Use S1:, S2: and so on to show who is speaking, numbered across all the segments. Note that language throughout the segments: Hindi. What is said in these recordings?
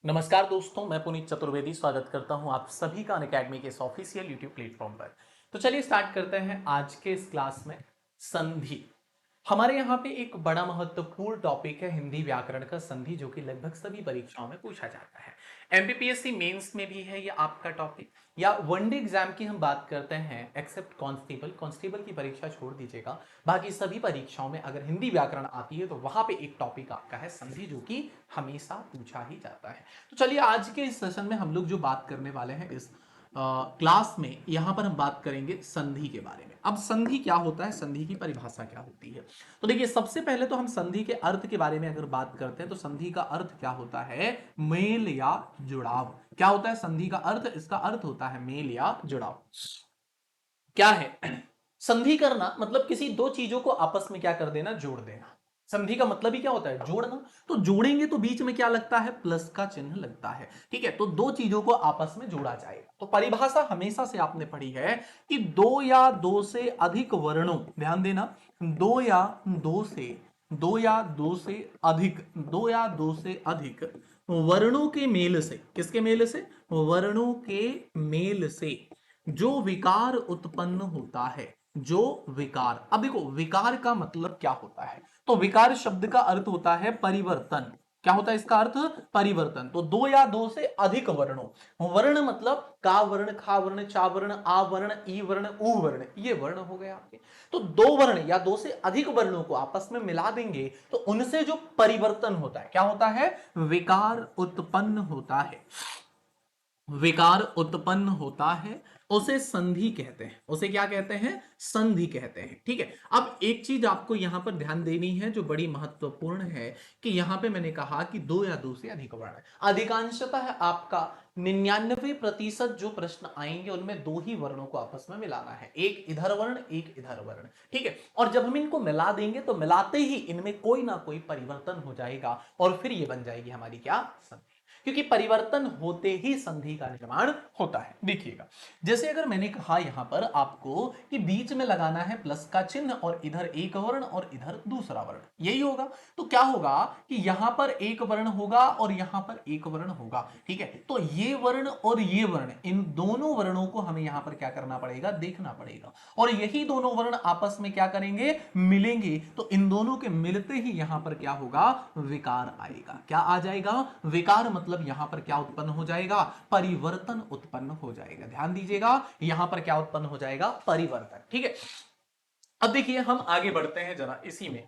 S1: नमस्कार दोस्तों, मैं पुनीत चतुर्वेदी स्वागत करता हूं आप सभी का अनअकैडमी के इस ऑफिशियल यूट्यूब प्लेटफॉर्म पर। तो चलिए स्टार्ट करते हैं आज के इस क्लास में। संधि हमारे यहाँ पे एक बड़ा महत्वपूर्ण टॉपिक है हिंदी व्याकरण का संधि, जो कि लगभग सभी परीक्षाओं में पूछा जाता है। एमपीपीएससी मेंस में भी है ये आपका टॉपिक, या वनडे एग्जाम की हम बात करते हैं एक्सेप्ट कांस्टेबल की परीक्षा छोड़ दीजिएगा, बाकी सभी परीक्षाओं में अगर हिंदी व्याकरण आती है तो वहां पे एक टॉपिक आपका है संधि, जो कि हमेशा पूछा ही जाता है। तो चलिए आज के इस सेशन में हम लोग जो बात करने वाले हैं इस क्लास में, यहां पर हम बात करेंगे संधि के बारे में। अब संधि क्या होता है, संधि की परिभाषा क्या होती है। तो देखिए, सबसे पहले तो हम संधि के अर्थ के बारे में अगर बात करते हैं तो संधि का अर्थ क्या होता है, मेल या जुड़ाव। क्या होता है संधि का अर्थ, इसका अर्थ होता है मेल या जुड़ाव। क्या है संधि करना, मतलब किसी दो चीजों को आपस में क्या कर देना, जोड़ देना। संधि का मतलब ही क्या होता है, जोड़ना। तो जोड़ेंगे तो बीच में क्या लगता है, प्लस का चिन्ह लगता है। ठीक है, तो दो चीजों को आपस में जोड़ा जाएगा। तो परिभाषा हमेशा से आपने पढ़ी है कि दो या दो से अधिक वर्णों, ध्यान देना, दो या दो से अधिक वर्णों के मेल से, किसके मेल से, वर्णों के मेल से जो विकार उत्पन्न होता है, जो विकार। अब देखो, विकार का मतलब क्या होता है, तो विकार शब्द का अर्थ होता है परिवर्तन। क्या होता है इसका अर्थ, परिवर्तन। तो दो या दो से अधिक वर्णों, वर्ण मतलब का वर्ण, खा वर्ण, चा वर्ण, आ वर्ण, ई वर्ण, उ वर्ण, ये वर्ण हो गए आपके। तो दो वर्ण या दो से अधिक वर्णों को आपस में मिला देंगे तो उनसे जो परिवर्तन होता है, क्या होता है, विकार उत्पन्न होता है। विकार उत्पन्न होता है, उसे संधि कहते हैं। उसे क्या कहते हैं, संधि कहते हैं। ठीक है, अब एक चीज आपको यहां पर ध्यान देनी है जो बड़ी महत्वपूर्ण है, कि यहां पे मैंने कहा कि दो या दो से अधिक वर्ण है। अधिकांशतः आपका 99% जो प्रश्न आएंगे उनमें दो ही वर्णों को आपस में मिलाना है, एक इधर वर्ण, एक इधर वर्ण। ठीक है, और जब हम इनको मिला देंगे तो मिलाते ही इनमें कोई ना कोई परिवर्तन हो जाएगा और फिर ये बन जाएगी हमारी क्या, संधि। क्योंकि परिवर्तन होते ही संधि का निर्माण होता है। देखिएगा, जैसे अगर मैंने कहा यहां पर आपको कि बीच में लगाना है प्लस का चिन्ह और इधर एक वर्ण और इधर दूसरा वर्ण, यही होगा। तो क्या होगा कि यहां पर एक वर्ण होगा और यहां पर एक वर्ण होगा। ठीक है, तो ये वर्ण और ये वर्ण, इन दोनों वर्णों को हमें यहां पर क्या करना पड़ेगा, देखना पड़ेगा। और यही दोनों वर्ण आपस में क्या करेंगे, मिलेंगे। तो इन दोनों के मिलते ही यहां पर क्या होगा, विकार आएगा। क्या आ जाएगा, विकार। मतलब यहां पर क्या उत्पन्न हो जाएगा, परिवर्तन उत्पन्न हो जाएगा। ध्यान दीजिएगा, यहां पर क्या उत्पन्न हो जाएगा, परिवर्तन। ठीक है, अब देखिए हम आगे बढ़ते हैं जरा इसी में,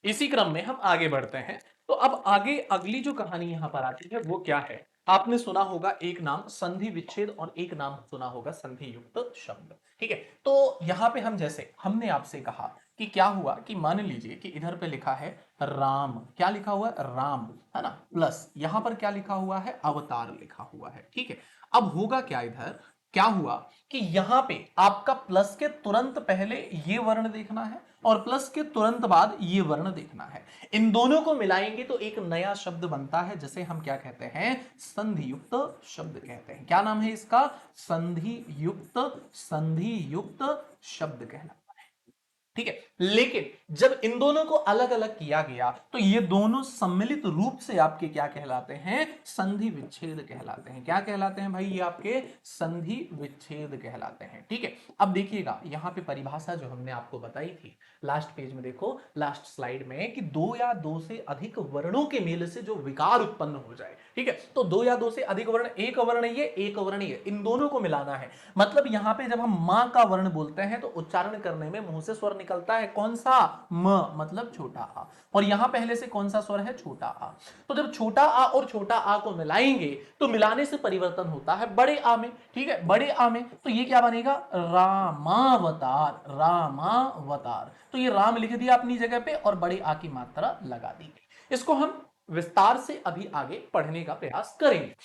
S1: इसी क्रम में हम आगे बढ़ते हैं। तो अब आगे अगली जो कहानी यहां पर आती है वो क्या है, आपने सुना होगा एक नाम संधि विच्छेद और एक नाम सुना होगा संधि युक्त शब्द। ठीक है, तो यहां पे हम, जैसे हमने आपसे कहा कि क्या हुआ कि मान लीजिए कि इधर पे लिखा है राम, क्या लिखा हुआ है, राम, है ना, प्लस यहां पर क्या लिखा हुआ है, अवतार लिखा हुआ है। ठीक है, अब होगा क्या, इधर क्या हुआ कि यहां पे आपका प्लस के तुरंत पहले ये वर्ण देखना है और प्लस के तुरंत बाद ये वर्ण देखना है। इन दोनों को मिलाएंगे तो एक नया शब्द बनता है, जिसे हम क्या कहते हैं, संधि युक्त शब्द कहते हैं। क्या नाम है इसका, संधि युक्त, संधि युक्त शब्द कहलाता है। ठीक है, लेकिन जब इन दोनों को अलग अलग किया गया तो ये दोनों सम्मिलित रूप से आपके क्या कहलाते हैं, संधि विच्छेद कहलाते हैं। क्या कहलाते हैं भाई, ये आपके संधि विच्छेद कहलाते हैं। ठीक है, अब देखिएगा यहां पे परिभाषा जो हमने आपको बताई थी, लास्ट पेज में देखो, लास्ट स्लाइड में, कि दो या दो से अधिक वर्णों के मेल से जो विकार उत्पन्न हो जाए। ठीक है, तो दो या दो से अधिक वर्ण, एक वर्ण ये, एक वर्ण ये, इन दोनों को मिलाना है। मतलब यहां पे जब हम मां का वर्ण बोलते हैं तो उच्चारण करने में मुंह से स्वर निकलता है कौन सा, म, मतलब छोटा आ, और यहां पहले से कौन सा स्वर है, छोटा आ। तो जब छोटा आ और छोटा आ को मिलाएंगे तो मिलाने से परिवर्तन होता है बड़े आ में। ठीक है, बड़े आ में, तो ये क्या बनेगा, रामावतार, रामावतार। तो ये राम लिख दिया अपनी जगह पे और बड़े आ की मात्रा लगा दी गई। इसको हम विस्तार से अभी आगे पढ़ने का प्रयास करेंगे।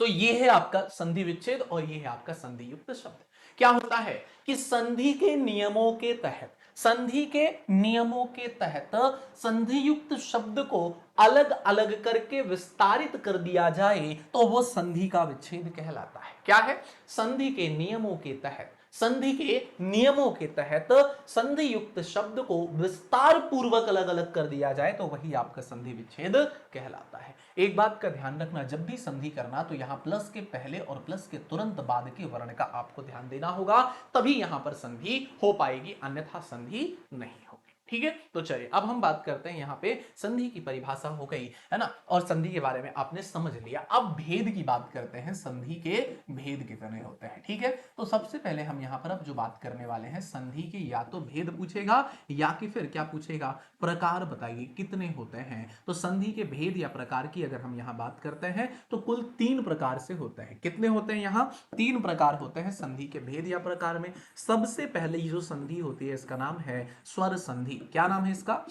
S1: तो ये है आपका संधि विच्छेद और ये है आपका संधि युक्त शब्द। क्या होता है कि संधि के नियमों के तहत, संधि के नियमों के तहत संधि युक्त शब्द को अलग अलग करके विस्तारित कर दिया जाए तो वो संधि का विच्छेद कहलाता है। क्या है, संधि के नियमों के तहत संधि के नियमों के तहत संधि युक्त शब्द को विस्तार पूर्वक अलग अलग कर दिया जाए तो वही आपका संधि विच्छेद कहलाता है। एक बात का ध्यान रखना, जब भी संधि करना तो यहां प्लस के पहले और प्लस के तुरंत बाद के वर्ण का आपको ध्यान देना होगा, तभी यहां पर संधि हो पाएगी, अन्यथा संधि नहीं होगी। ठीक है, तो चलिए अब हम बात करते हैं, यहां पे संधि की परिभाषा हो गई है ना, और संधि के बारे में आपने समझ लिया। अब भेद की बात करते हैं, संधि के भेद कितने होते हैं। ठीक है, तो सबसे पहले हम यहां पर अब जो बात करने वाले हैं, संधि के या तो भेद पूछेगा या कि फिर क्या पूछेगा, प्रकार बताइए कितने होते हैं। तो संधि के भेद या प्रकार की अगर हम यहां बात करते हैं तो कुल 3 प्रकार से होते हैं। कितने होते हैं, यहां 3 प्रकार होते हैं संधि के भेद या प्रकार में। सबसे पहले जो संधि होती है इसका नाम है स्वर संधि। क्या नाम है इसका,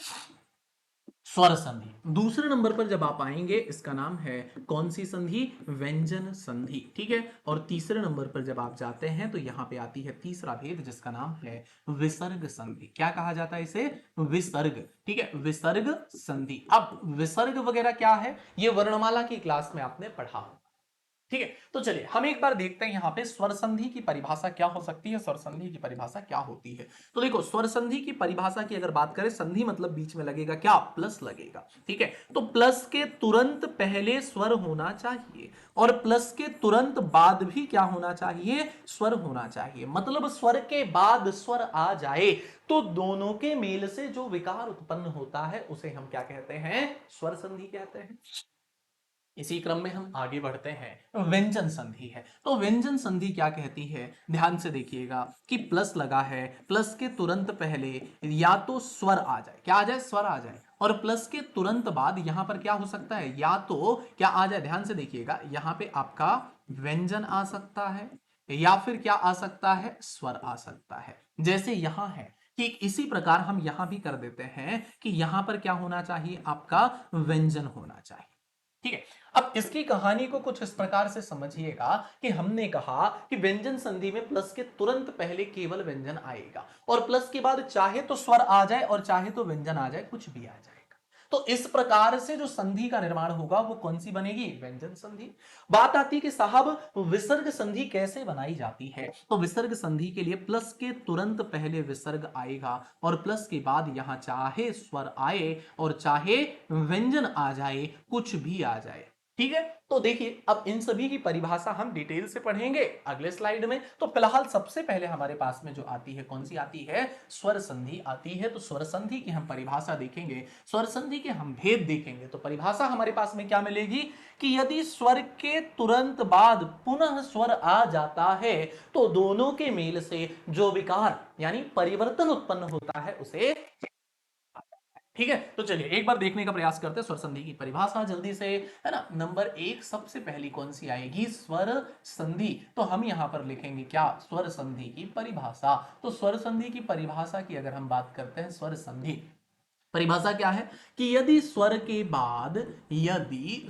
S1: स्वर संधि। दूसरे नंबर पर जब आप आएंगे इसका नाम है कौन सी संधि, व्यंजन संधि। ठीक है, और तीसरे नंबर पर जब आप जाते हैं तो यहां पे आती है तीसरा भेद जिसका नाम है विसर्ग संधि। क्या कहा जाता है इसे, विसर्ग। ठीक है, विसर्ग संधि। अब विसर्ग वगैरह क्या है, ये वर्णमाला की क्लास में आपने पढ़ा। ठीक है, तो चलिए हम एक बार देखते हैं यहां पे स्वर संधि की परिभाषा क्या हो सकती है, स्वर संधि की परिभाषा क्या होती है। तो देखो, स्वर संधि की परिभाषा की अगर बात करें, संधि मतलब बीच में लगेगा क्या, प्लस लगेगा। ठीक है, तो प्लस के तुरंत पहले स्वर होना चाहिए और प्लस के तुरंत बाद भी क्या होना चाहिए, स्वर होना चाहिए। मतलब स्वर के बाद स्वर आ जाए तो दोनों के मेल से जो विकार उत्पन्न होता है उसे हम क्या कहते हैं, स्वर संधि कहते हैं। इसी क्रम में हम आगे बढ़ते हैं, व्यंजन संधि है। तो व्यंजन संधि क्या कहती है, ध्यान से देखिएगा कि प्लस लगा है, प्लस के तुरंत पहले या तो स्वर आ जाए, क्या आ जाए, स्वर आ जाए, और प्लस के तुरंत बाद यहां पर क्या हो सकता है, या तो क्या आ जाए, ध्यान से देखिएगा, यहां पे आपका व्यंजन आ सकता है या फिर क्या आ सकता है, स्वर आ सकता है। जैसे यहां है कि इसी प्रकार हम यहां भी कर देते हैं कि यहां पर क्या होना चाहिए, आपका व्यंजन होना चाहिए। ठीक है, अब इसकी कहानी को कुछ इस प्रकार से समझिएगा कि हमने कहा कि व्यंजन संधि में प्लस के तुरंत पहले केवल व्यंजन आएगा और प्लस के बाद चाहे तो स्वर आ जाए और चाहे तो व्यंजन आ जाए, कुछ भी आ जाएगा। तो इस प्रकार से जो संधि का निर्माण होगा वो कौन सी बनेगी, व्यंजन संधि। बात आती है कि साहब विसर्ग संधि कैसे बनाई जाती है। तो विसर्ग संधि के लिए प्लस के तुरंत पहले विसर्ग आएगा और प्लस के बाद यहां चाहे स्वर आए और चाहे व्यंजन आ जाए, कुछ भी आ जाए। ठीक है, तो देखिए अब इन सभी की परिभाषा हम डिटेल से पढ़ेंगे अगले स्लाइड में। तो फिलहाल सबसे पहले हमारे पास में जो आती है, कौन सी आती है, स्वर संधि आती है। तो स्वर संधि की हम परिभाषा देखेंगे, स्वर संधि के हम भेद देखेंगे। तो परिभाषा हमारे पास में क्या मिलेगी कि यदि स्वर के तुरंत बाद पुनः स्वर आ जाता है तो दोनों के मेल से जो विकार यानी परिवर्तन उत्पन्न होता है उसे। ठीक है, तो चलिए एक बार देखने का प्रयास करते हैं स्वर संधि की परिभाषा जल्दी से, है ना। नंबर 1 सबसे पहली कौन सी आएगी, स्वर संधि। तो हम यहां पर लिखेंगे क्या, स्वर संधि की परिभाषा। तो स्वर संधि की परिभाषा की अगर हम बात करते हैं, स्वर संधि परिभाषा क्या है कि यदि स्वर के बाद, यदि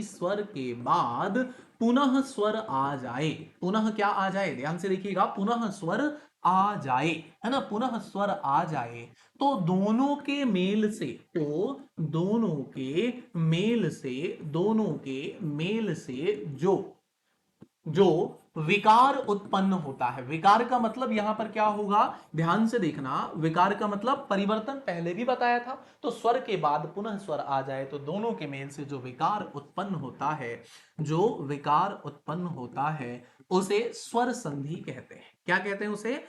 S1: स्वर के बाद पुनः स्वर आ जाए, पुनः क्या आ जाए, ध्यान से देखिएगा, पुनः स्वर आ जाए, है ना, पुनः स्वर आ जाए तो दोनों के मेल से, तो दोनों के मेल से जो विकार उत्पन्न होता है, विकार का मतलब यहां पर क्या होगा, ध्यान से देखना, विकार का मतलब परिवर्तन पहले भी बताया था। तो स्वर के बाद पुनः स्वर आ जाए तो दोनों के मेल से जो विकार उत्पन्न होता है, जो विकार उत्पन्न होता है उसे स्वर संधि कहते हैं। क्या कहते हैं उसे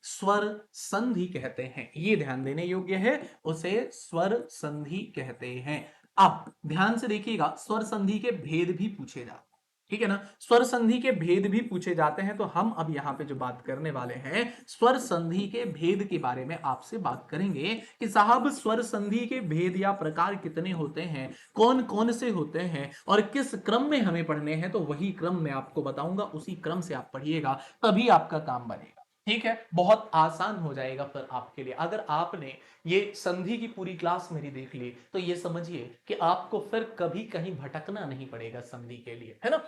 S1: स्वर संधि कहते हैं। ये ध्यान देने योग्य है, उसे स्वर संधि कहते हैं। अब ध्यान से देखिएगा, स्वर संधि के भेद भी पूछे जाते हैं। ठीक है ना, स्वर संधि के भेद भी पूछे जाते हैं। तो हम अब यहां पे जो बात करने वाले हैं, स्वर संधि के भेद के बारे में आपसे बात करेंगे कि साहब स्वर संधि के भेद या प्रकार कितने होते हैं, कौन कौन से होते हैं और किस क्रम में हमें पढ़ने हैं। तो वही क्रम मैं आपको बताऊंगा, उसी क्रम से आप पढ़िएगा, तभी आपका काम बनेगा। ठीक है, बहुत आसान हो जाएगा फिर आपके लिए। अगर आपने ये संधि की पूरी क्लास मेरी देख ली तो ये समझिए कि आपको फिर कभी कहीं भटकना नहीं पड़ेगा संधि के लिए, है ना।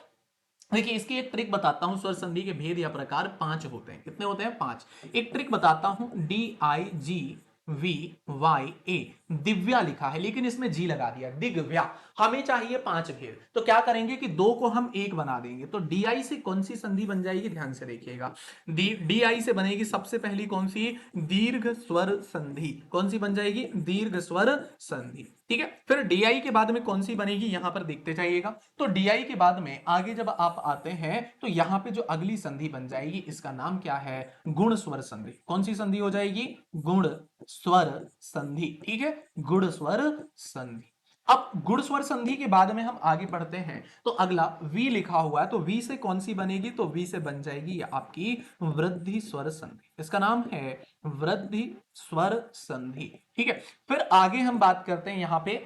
S1: देखिए इसकी एक ट्रिक बताता हूं, स्वर संधि के भेद या प्रकार 5 होते हैं। कितने होते हैं, 5। एक ट्रिक बताता हूं, DIG DIVYA, दिव्या लिखा है लेकिन इसमें जी लगा दिया, दिग्व्या। हमें चाहिए 5 भेद, तो क्या करेंगे कि 2 को हम 1 बना देंगे। तो DI से कौन सी संधि बन जाएगी, ध्यान से देखिएगा। DI से बनेगी सबसे पहली कौन सी, दीर्घ स्वर संधि। कौन सी बन जाएगी, दीर्घ स्वर संधि। ठीक है, फिर DI के बाद में कौन सी बनेगी, यहां पर देखते जाइएगा। तो DI के बाद में आगे जब आप आते हैं तो यहां पे जो अगली संधि बन जाएगी इसका नाम क्या है, गुण स्वर संधि। कौन सी संधि हो जाएगी, गुण स्वर संधि। ठीक है, गुण स्वर संधि। अब गुण स्वर संधि के बाद में हम आगे बढ़ते हैं तो अगला V लिखा हुआ है, तो V से कौन सी बनेगी, तो V से बन जाएगी आपकी वृद्धि स्वर संधि। इसका नाम है वृद्धि स्वर संधि। ठीक है, फिर आगे हम बात करते हैं यहां पे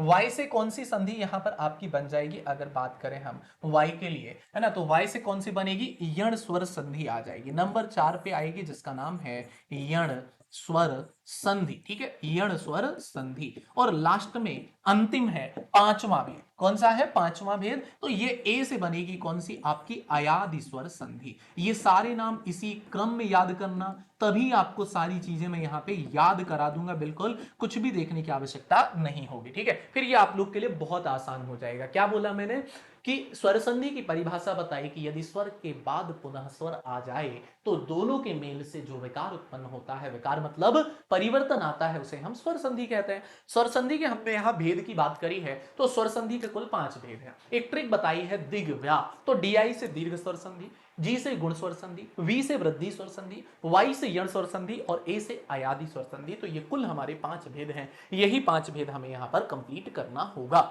S1: Y से कौन सी संधि यहां पर आपकी बन जाएगी, अगर बात करें हम Y के लिए, है ना, तो Y से कौन सी बनेगी, यण स्वर संधि आ जाएगी। नंबर 4 पे आएगी जिसका नाम है यण स्वर संधि। ठीक है, यण स्वर संधि। और लास्ट में अंतिम है पांचवा भेद। कौन सा है, पांचवा भेद, तो ये ए से बनेगी कौन सी, आपकी अयादि स्वर संधि। ये सारे नाम इसी क्रम में याद करना, तभी आपको सारी चीजें मैं यहां पे याद करा दूंगा, बिल्कुल कुछ भी देखने की आवश्यकता नहीं होगी। ठीक है, फिर ये आप लोग के लिए बहुत आसान हो जाएगा। क्या बोला मैंने कि स्वर संधि की परिभाषा बताई कि यदि स्वर के बाद पुनः स्वर आ जाए तो दोनों के मेल से जो विकार उत्पन्न होता है, विकार मतलब परिवर्तन आता है, उसे हम स्वर संधि कहते हैं। स्वर संधि के हमने यहां भेद की बात करी है, तो स्वर संधि के कुल 5 भेद हैं। एक ट्रिक बताई है दिग्व्या, तो DI से दीर्घ स्वर संधि, G से गुण स्वर संधि, V से वृद्धि स्वर संधि, Y से यण स्वर संधि और A से अयादि स्वर संधि। तो ये कुल हमारे 5 भेद हैं, यही 5 भेद हमें यहां पर कंप्लीट करना होगा।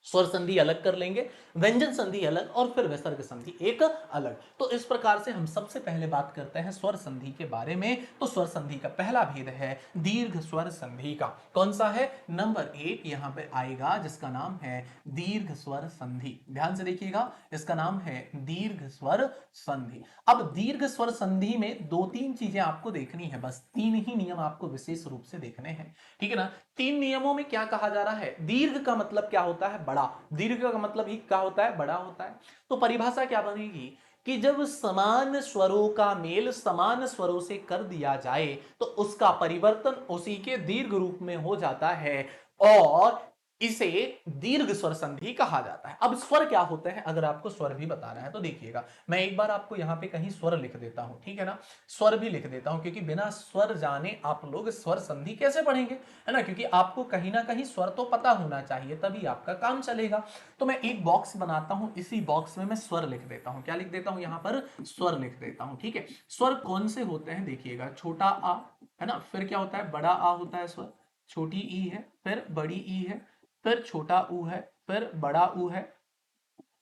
S1: स्वर संधि अलग कर लेंगे, व्यंजन संधि अलग, और फिर विसर्ग संधि एक अलग। तो इस प्रकार से हम सबसे पहले बात करते हैं स्वर संधि के बारे में। तो स्वर संधि का पहला भेद है दीर्घ स्वर संधि का। कौन सा है, नंबर 1 यहां पे आएगा जिसका नाम है दीर्घ स्वर संधि। ध्यान से देखिएगा, इसका नाम है दीर्घ स्वर संधि। अब दीर्घ स्वर संधि में 2-3 चीजें आपको देखनी है, बस 3 ही नियम आपको विशेष रूप से देखने हैं। ठीक है ना, 3 नियमों में क्या कहा जा रहा है, दीर्घ का मतलब क्या होता है, बड़ा। दीर्घ का मतलब ही क्या होता है, बड़ा होता है। तो परिभाषा क्या बनेगी कि जब समान स्वरों का मेल समान स्वरों से कर दिया जाए तो उसका परिवर्तन उसी के दीर्घ रूप में हो जाता है, और इसे दीर्घ स्वर संधि कहा जाता है। अब स्वर क्या होते हैं, अगर आपको स्वर भी बताना है तो देखिएगा, मैं एक बार आपको यहां पे कहीं स्वर लिख देता हूं, ठीक है ना, स्वर भी लिख देता हूं, क्योंकि बिना स्वर जाने आप लोग स्वर संधि कैसे पढ़ेंगे, है ना, क्योंकि आपको कहीं ना कहीं स्वर तो पता होना चाहिए, तभी आपका काम चलेगा। तो मैं एक बॉक्स बनाता हूं, इसी बॉक्स में मैं स्वर लिख देता हूं। क्या लिख देता हूं, यहां पर स्वर लिख देता हूं। ठीक है, स्वर कौन से होते हैं, देखिएगा, छोटा आ, है ना, फिर क्या होता है, बड़ा आ होता है स्वर, छोटी ई है, फिर बड़ी ई है, फिर छोटा ऊ है, फिर बड़ा ऊ है,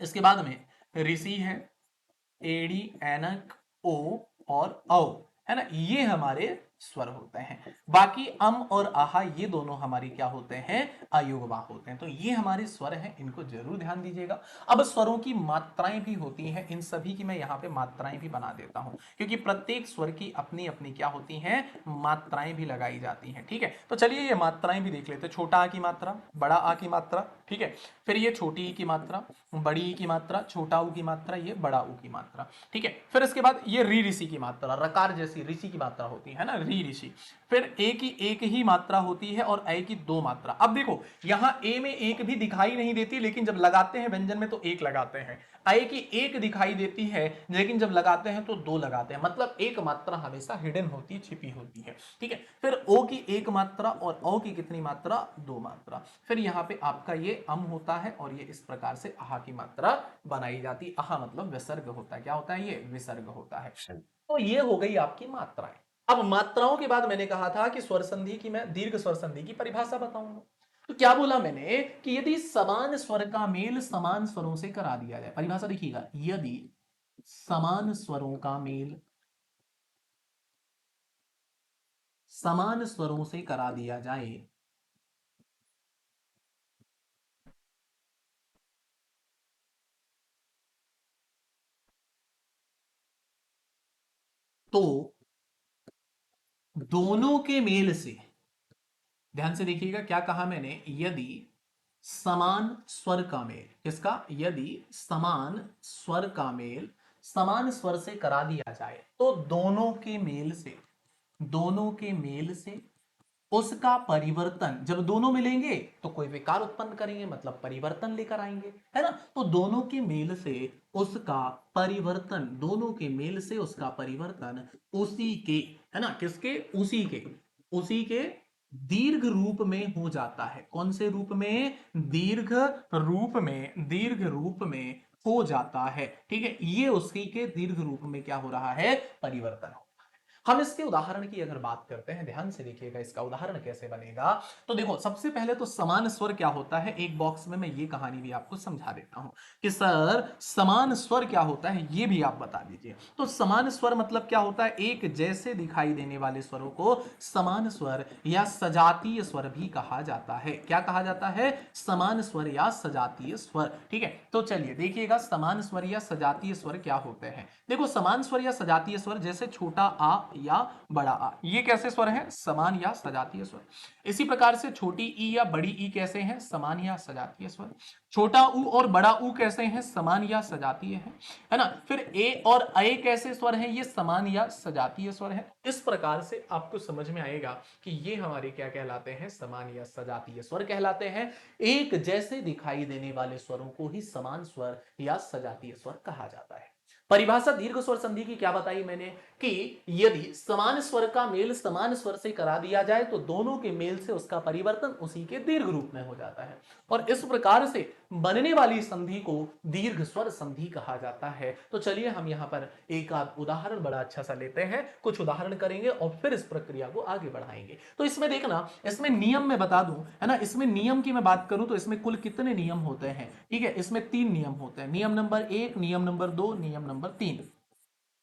S1: इसके बाद में ऋषि है, एड़ी, ऐनक, ओ और औ, है ना, ये हमारे स्वर होते हैं। बाकी अम और आहा ये दोनों हमारी क्या होते हैं, अयुग्मा होते हैं। तो ये हमारे स्वर हैं, इनको जरूर ध्यान दीजिएगा। अब स्वरों की मात्राएं भी होती हैं, इन सभी की मैं यहाँ पे मात्राएं भी बना देता हूं, क्योंकि प्रत्येक स्वर की अपनी अपनी क्या होती हैं, मात्राएं भी लगाई जाती हैं। ठीक है, तो चलिए ये मात्राएं भी देख लेते हैं। छोटा आ की मात्रा, बड़ा आ की मात्रा, ठीक है, फिर ये छोटी ई की मात्रा, बड़ी ई की मात्रा, छोटा ऊ की मात्रा, ये बड़ा ऊ की मात्रा। ठीक है, फिर इसके बाद ये री ऋषि की मात्रा, रकार जैसी ऋषि की मात्रा होती है ना, री ऋषि। फिर ए की एक ही मात्रा होती है और ए की 2 मात्रा। अब देखो यहां ए में एक भी दिखाई नहीं देती, लेकिन जब लगाते हैं व्यंजन में तो एक लगाते हैं। ए की एक दिखाई देती है, लेकिन जब लगाते हैं तो 2 लगाते हैं, मतलब एक मात्रा हमेशा हिडन होती है, छिपी होती है। ठीक है, फिर ओ की 1 मात्रा और औ की कितनी मात्रा, 2 मात्रा। फिर यहाँ पे आपका ये अम होता है और ये इस प्रकार से आहा की मात्रा बनाई जाती। आहा मतलब विसर्ग होता है, क्या होता है, ये विसर्ग होता है। तो ये हो गई आपकी मात्राएं। अब मात्राओं के बाद मैंने कहा था कि स्वर संधि की मैं दीर्घ स्वर संधि की परिभाषा बताऊंगा। तो क्या बोला मैंने कि यदि समान स्वर का मेल समान स्वरों से करा दिया जाए, परिभाषा देखिएगा, यदि समान स्वरों का मेल समान स्वरों से करा दिया जाए तो दोनों के मेल से, ध्यान से देखिएगा क्या कहा मैंने, यदि समान स्वर का मेल, किसका, यदि समान स्वर का मेल समान स्वर से करा दिया जाए तो दोनों के मेल से दोनों के मेल से उसका परिवर्तन, जब दोनों मिलेंगे तो कोई विकार उत्पन्न करेंगे, मतलब परिवर्तन लेकर आएंगे, है ना। तो दोनों के मेल से उसका परिवर्तन, दोनों के मेल से उसका परिवर्तन उसी के, है ना, किसके, उसी के दीर्घ रूप में हो जाता है। कौन से रूप में, दीर्घ रूप में हो जाता है। ठीक है, ये उसी के दीर्घ रूप में क्या हो रहा है, परिवर्तन हो। हम इसके उदाहरण की अगर बात करते हैं, ध्यान से देखिएगा इसका उदाहरण कैसे बनेगा। तो देखो, सबसे पहले तो समान स्वर क्या होता है, एक बॉक्स में मैं ये कहानी भी आपको समझा देता हूं कि सर समान स्वर क्या होता है, ये भी आप बता दीजिए। तो समान स्वर मतलब क्या होता है, एक जैसे दिखाई देने वाले स्वरों को समान स्वर या सजातीय स्वर भी कहा जाता है। क्या कहा जाता है, समान स्वर या सजातीय स्वर। ठीक है, तो चलिए देखिएगा समान स्वर या सजातीय स्वर क्या होते हैं। देखो, समान स्वर या सजातीय स्वर जैसे छोटा आ या बड़ा आ, ये कैसे स्वर हैं, समान या सजातीय स्वर। इसी प्रकार से छोटी ई या बड़ी ई कैसे हैं, समान या सजातीय स्वर। छोटा ऊ और बड़ा ऊ कैसे हैं, समान या सजातीय है ना। फिर ए और अ कैसे स्वर हैं, ये समान या सजातीय स्वर है। इस प्रकार से आपको समझ में आएगा कि ये हमारे क्या कहलाते हैं, समान या सजातीय स्वर कहलाते हैं। एक जैसे दिखाई देने वाले स्वरों को ही समान स्वर या सजातीय स्वर कहा जाता है। परिभाषा दीर्घ स्वर संधि की क्या बताई मैंने, कि यदि समान स्वर का मेल समान स्वर से करा दिया जाए तो दोनों के मेल से उसका परिवर्तन उसी के दीर्घ रूप में हो जाता है, और इस प्रकार से बनने वाली संधि को दीर्घ स्वर संधि कहा जाता है। तो चलिए हम यहां पर एक आध उदाहरण बड़ा अच्छा सा लेते हैं, कुछ उदाहरण करेंगे और फिर इस प्रक्रिया को आगे बढ़ाएंगे। तो इसमें देखना, इसमें नियम मैं बता दूं, है ना, इसमें नियम की मैं बात करूं तो इसमें कुल कितने नियम होते हैं। ठीक है, इसमें 3 नियम होते हैं। नियम नंबर 1, नियम नंबर 2, नियम नंबर 3।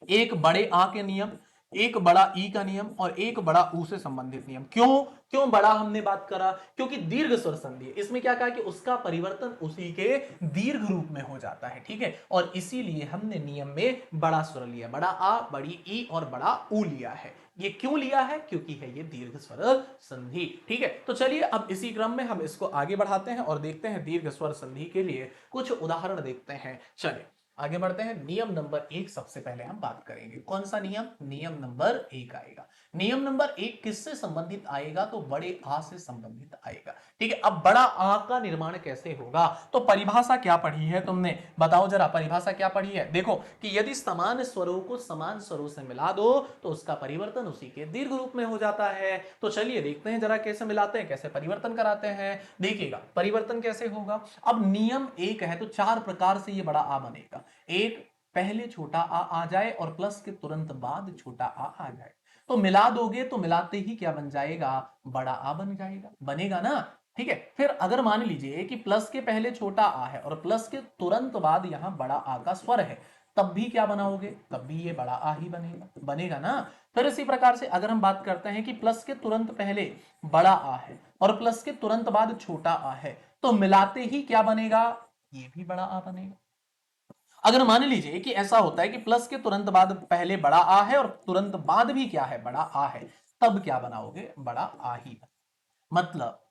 S1: एक बड़े आ के नियम, एक बड़ा ई का नियम और एक बड़ा ऊ से संबंधित नियम। क्यों क्यों बड़ा हमने बात करा, क्योंकि दीर्घ स्वर संधि इसमें क्या कहा कि उसका परिवर्तन उसी के दीर्घ रूप में हो जाता है। ठीक है, और इसीलिए हमने नियम में बड़ा स्वर लिया, बड़ा आ, बड़ी ई और बड़ा ऊ लिया है। ये क्यों लिया है, क्योंकि है ये दीर्घ स्वर संधि। ठीक है, तो चलिए अब इसी क्रम में हम इसको आगे बढ़ाते हैं और देखते हैं दीर्घ स्वर संधि के लिए कुछ उदाहरण देखते हैं। चलिए आगे बढ़ते हैं। नियम नंबर 1 सबसे पहले हम बात करेंगे। कौन सा नियम, नियम नंबर 1 आएगा। नियम नंबर 1 किससे संबंधित आएगा, तो बड़े आ से संबंधित आएगा। ठीक है, अब बड़ा आ का निर्माण कैसे होगा, तो परिभाषा क्या पढ़ी है तुमने, बताओ जरा, परिभाषा क्या पढ़ी है। देखो कि यदि समान स्वरों को समान स्वरों से मिला दो तो उसका परिवर्तन उसी के दीर्घ रूप में हो जाता है। तो चलिए देखते हैं जरा कैसे मिलाते हैं, कैसे परिवर्तन कराते हैं। देखिएगा परिवर्तन कैसे होगा। अब नियम 1 है तो 4 प्रकार से ये बड़ा आ बनेगा। एक, पहले छोटा आ जाए और प्लस के तुरंत बाद छोटा आ जाए, तो मिला दोगे तो मिलाते ही क्या बन जाएगा, बड़ा आ बन जाएगा, बनेगा ना। ठीक है, फिर अगर मान लीजिए कि प्लस के पहले छोटा आ है और प्लस के तुरंत बाद यहां बड़ा आ का स्वर है, तब भी क्या बनाओगे, तब भी ये बड़ा आ ही बनेगा, बनेगा ना। फिर इसी प्रकार से अगर हम बात करते हैं कि प्लस के तुरंत पहले बड़ा आ है और प्लस के तुरंत बाद छोटा आ है, तो मिलाते ही क्या बनेगा, ये भी बड़ा आ बनेगा। अगर मान लीजिए कि ऐसा होता है कि प्लस के तुरंत बाद पहले बड़ा आ है और तुरंत बाद भी क्या है, बड़ा आ है, तब क्या बनाओगे, बड़ा आ ही। मतलब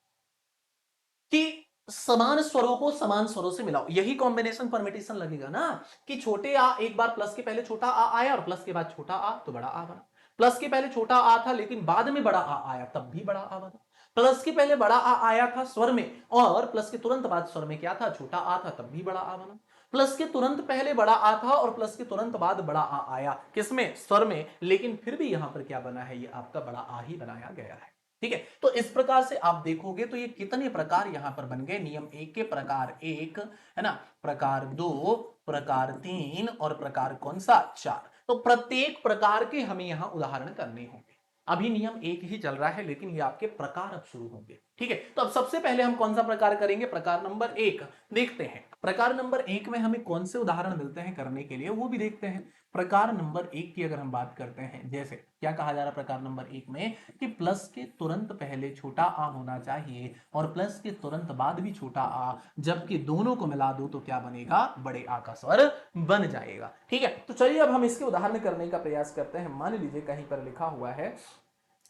S1: कि समान स्वरों को समान स्वरों से मिलाओ, यही कॉम्बिनेशन परमिटेशन लगेगा ना, कि छोटे आ, एक बार प्लस के पहले छोटा आ आया और प्लस के बाद छोटा आ, तो बड़ा आ बना। प्लस के पहले छोटा आ था लेकिन बाद में बड़ा आ आया, तब भी बड़ा आ बना। प्लस के पहले बड़ा आ आया था स्वर में और प्लस के तुरंत बाद स्वर में क्या था, छोटा आ था, तब भी बड़ा आ बना। प्लस के तुरंत पहले बड़ा आ था और प्लस के तुरंत बाद बड़ा आ आया, किसमें, स्वर में, लेकिन फिर भी यहां पर क्या बना है, ये आपका बड़ा आ ही बनाया गया है। ठीक है, तो इस प्रकार से आप देखोगे तो ये कितने प्रकार यहां पर बन गए। नियम 1 के प्रकार 1, है ना, प्रकार 2, प्रकार 3 और प्रकार कौन सा, 4। तो प्रत्येक प्रकार के हमें यहां उदाहरण करने होंगे। अभी नियम 1 ही चल रहा है लेकिन ये आपके प्रकार अब शुरू होंगे। ठीक है, तो अब सबसे पहले हम कौन सा प्रकार करेंगे, प्रकार नंबर 1 देखते हैं। प्रकार नंबर 1 में हमें कौन से उदाहरण मिलते हैं करने के लिए, वो भी देखते हैं। प्रकार नंबर 1 की अगर हम बात करते हैं, जैसे क्या कहा जा रहा है प्रकार नंबर 1 में, कि प्लस के तुरंत पहले छोटा आ होना चाहिए और प्लस के तुरंत बाद भी छोटा आ, जबकि दोनों को मिला दो तो क्या बनेगा, बड़े आ का स्वर बन जाएगा। ठीक है, तो चलिए अब हम इसके उदाहरण करने का प्रयास करते हैं। मान लीजिए कहीं पर लिखा हुआ है,